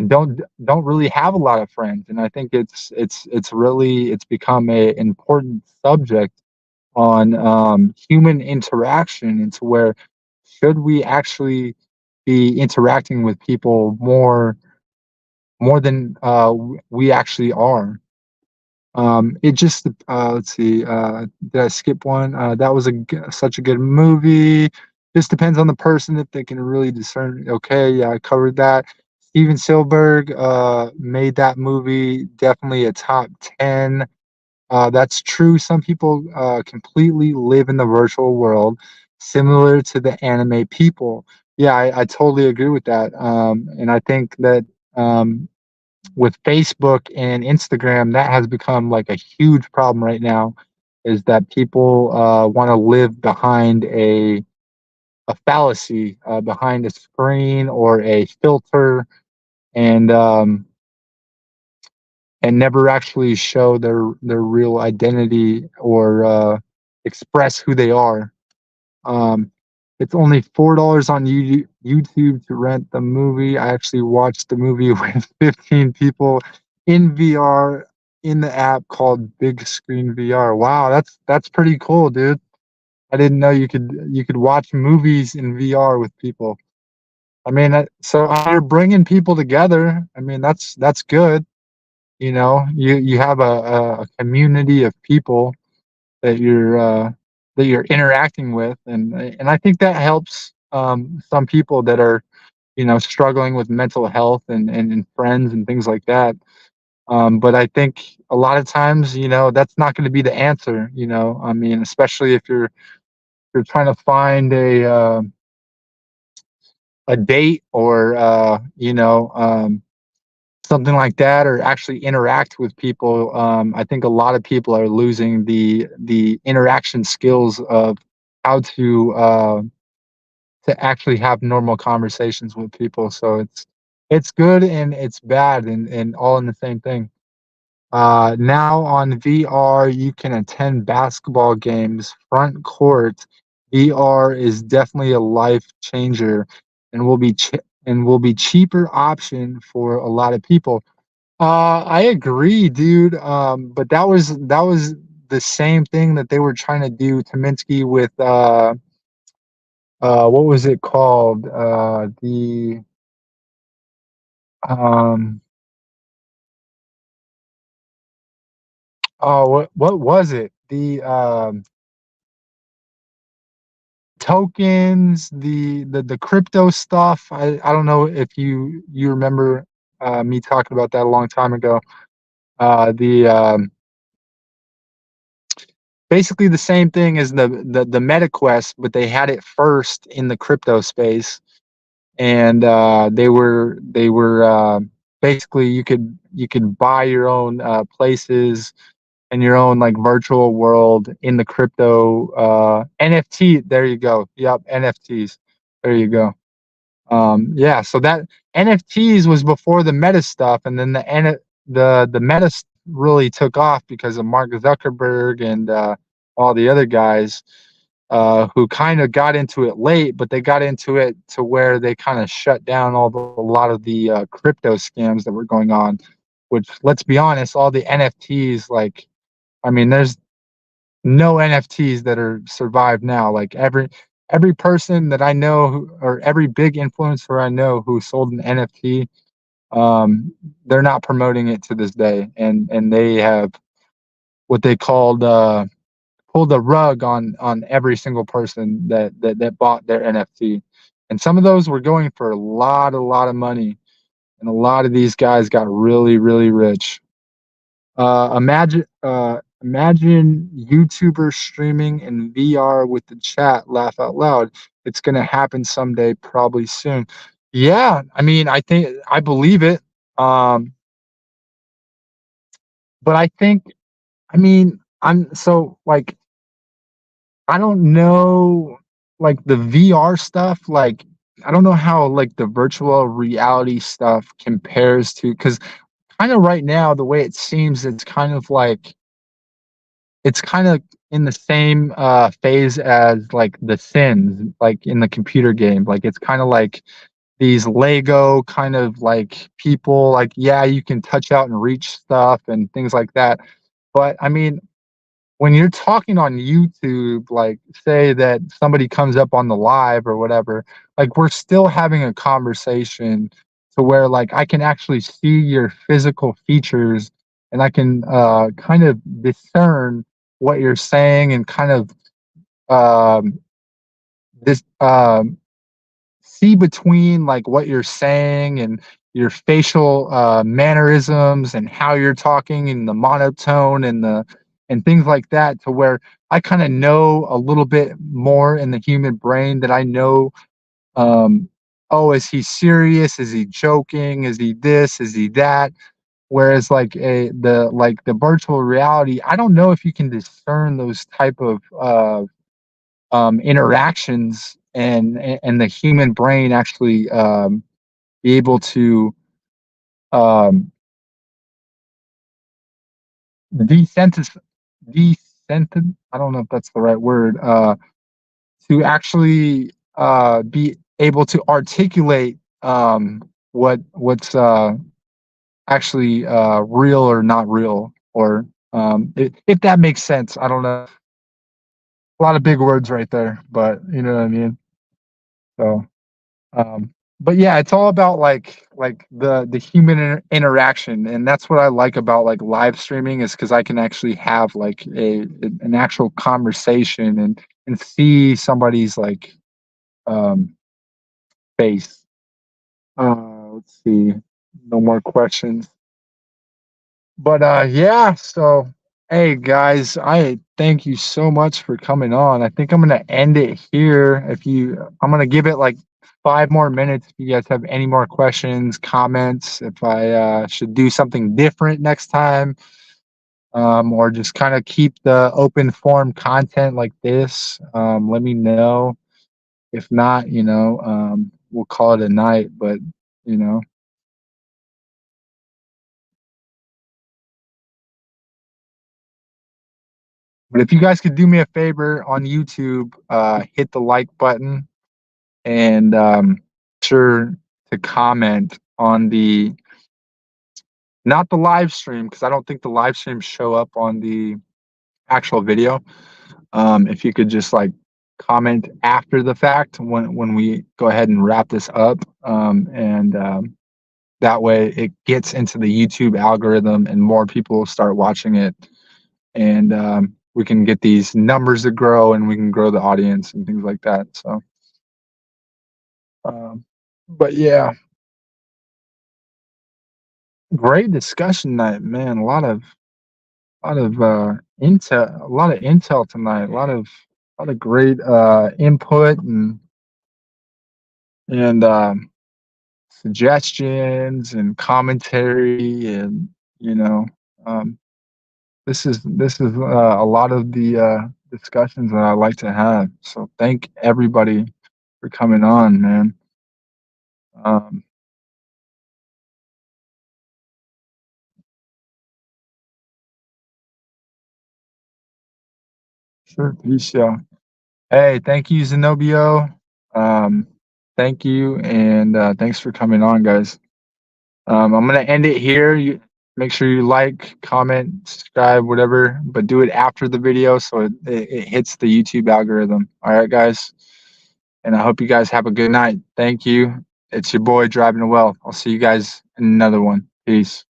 S1: don't really have a lot of friends. And I think it's really it's become a important subject on human interaction, into where should we actually be interacting with people more than we actually are. It just let's see, did I skip one? That was such a good movie. Just depends on the person if they can really discern. Okay, yeah, I covered that. Steven Spielberg made that movie, definitely a top 10. That's true. Some people completely live in the virtual world, similar to the anime people. Yeah, I totally agree with that. And I think that with Facebook and Instagram, that has become like a huge problem right now. Is that people want to live behind a fallacy, behind a screen or a filter, and never actually show their real identity, or express who they are. Um, it's only $4 on YouTube to rent the movie. I actually watched the movie with 15 people in VR in the app called Big Screen VR. Wow, that's pretty cool, dude. I didn't know you could watch movies in VR with people. I mean, so you're bringing people together. I mean, that's good. You have a community of people that you're interacting with, and I think that helps some people that are struggling with mental health, and friends and things like that. But I think a lot of times, that's not going to be the answer. I mean, especially if you're trying to find a date, or something like that, or actually interact with people. I think a lot of people are losing the interaction skills of how to actually have normal conversations with people. So it's good and it's bad, and all in the same thing. Now on VR, you can attend basketball games front court. VR is definitely a life changer, and will be cheaper option for a lot of people. I agree, dude. But that was the same thing that they were trying to do to Minsky with what was it called? The um oh, what was it? The tokens, the crypto stuff. I don't know if you remember me talking about that a long time ago. The basically the same thing as the MetaQuest, but they had it first in the crypto space, and they were basically you could buy your own places and your own like virtual world in the crypto NFT. There you go. Yep, NFTs. There you go. Yeah, so that NFTs was before the meta stuff, and then the meta really took off because of Mark Zuckerberg and all the other guys who kind of got into it late, but they got into it to where they kind of shut down a lot of the crypto scams that were going on. Which, let's be honest, all the NFTs, like, I mean, there's no NFTs that are survived now. Like every person that I know or every big influencer I know who sold an NFT, they're not promoting it to this day, and they have what they called pulled the rug on every single person that bought their NFT, and some of those were going for a lot of money, and a lot of these guys got really really rich. Imagine YouTubers streaming in VR with the chat. Laugh out loud. It's gonna happen someday, probably soon. Yeah, I mean, I believe it. Um, but I think, I mean, I'm so like I don't know, like the VR stuff. Like I don't know how like the virtual reality stuff compares to, because kind of right now the way it seems, it's kind of in the same phase as like The Sims, like in the computer game. Like it's kind of like these Lego kind of like people. Like, yeah, you can touch out and reach stuff and things like that. But I mean, when you're talking on YouTube, like say that somebody comes up on the live or whatever, like we're still having a conversation to where like I can actually see your physical features, and I can kind of discern what you're saying, and kind of this see between like what you're saying and your facial mannerisms and how you're talking and the monotone and things like that, to where I kind of know a little bit more in the human brain, that I know, oh, is he serious, is he joking, is he this, is he that. Whereas like the virtual reality, I don't know if you can discern those type of interactions, and the human brain actually be able to um, desensitize, I don't know if that's the right word, to actually be able to articulate what's actually real or not real, or if that makes sense. I don't know. A lot of big words right there, but you know what I mean. So. Um, but yeah, it's all about like the human interaction, and that's what I like about like live streaming, is because I can actually have like an actual conversation, and see somebody's like um, face. Let's see, no more questions. But yeah, so hey guys, I thank you so much for coming on. I think I'm gonna end it here. I'm gonna give it like 5 more minutes if you guys have any more questions, comments, if I should do something different next time, or just kind of keep the open form content like this. Let me know. If not, we'll call it a night. But you know. But if you guys could do me a favor on YouTube, hit the like button, and sure to comment on not the live stream, because I don't think the live streams show up on the actual video. If you could just like comment after the fact when we go ahead and wrap this up, and that way it gets into the YouTube algorithm and more people start watching it, and we can get these numbers to grow and we can grow the audience and things like that. So, um, but yeah, great discussion night, man. A lot of intel tonight. A lot of great input and suggestions and commentary, and you know, um, this is a lot of the discussions that I like to have. So thank everybody for coming on, man. Um, sure, peace, yeah. Hey, thank you, Zenobio. Um, thank you, and thanks for coming on, guys. I'm gonna end it here. You make sure you like, comment, subscribe, whatever, but do it after the video so it hits the YouTube algorithm. All right, guys. And I hope you guys have a good night. Thank you. It's your boy driving well. I'll see you guys in another one. Peace.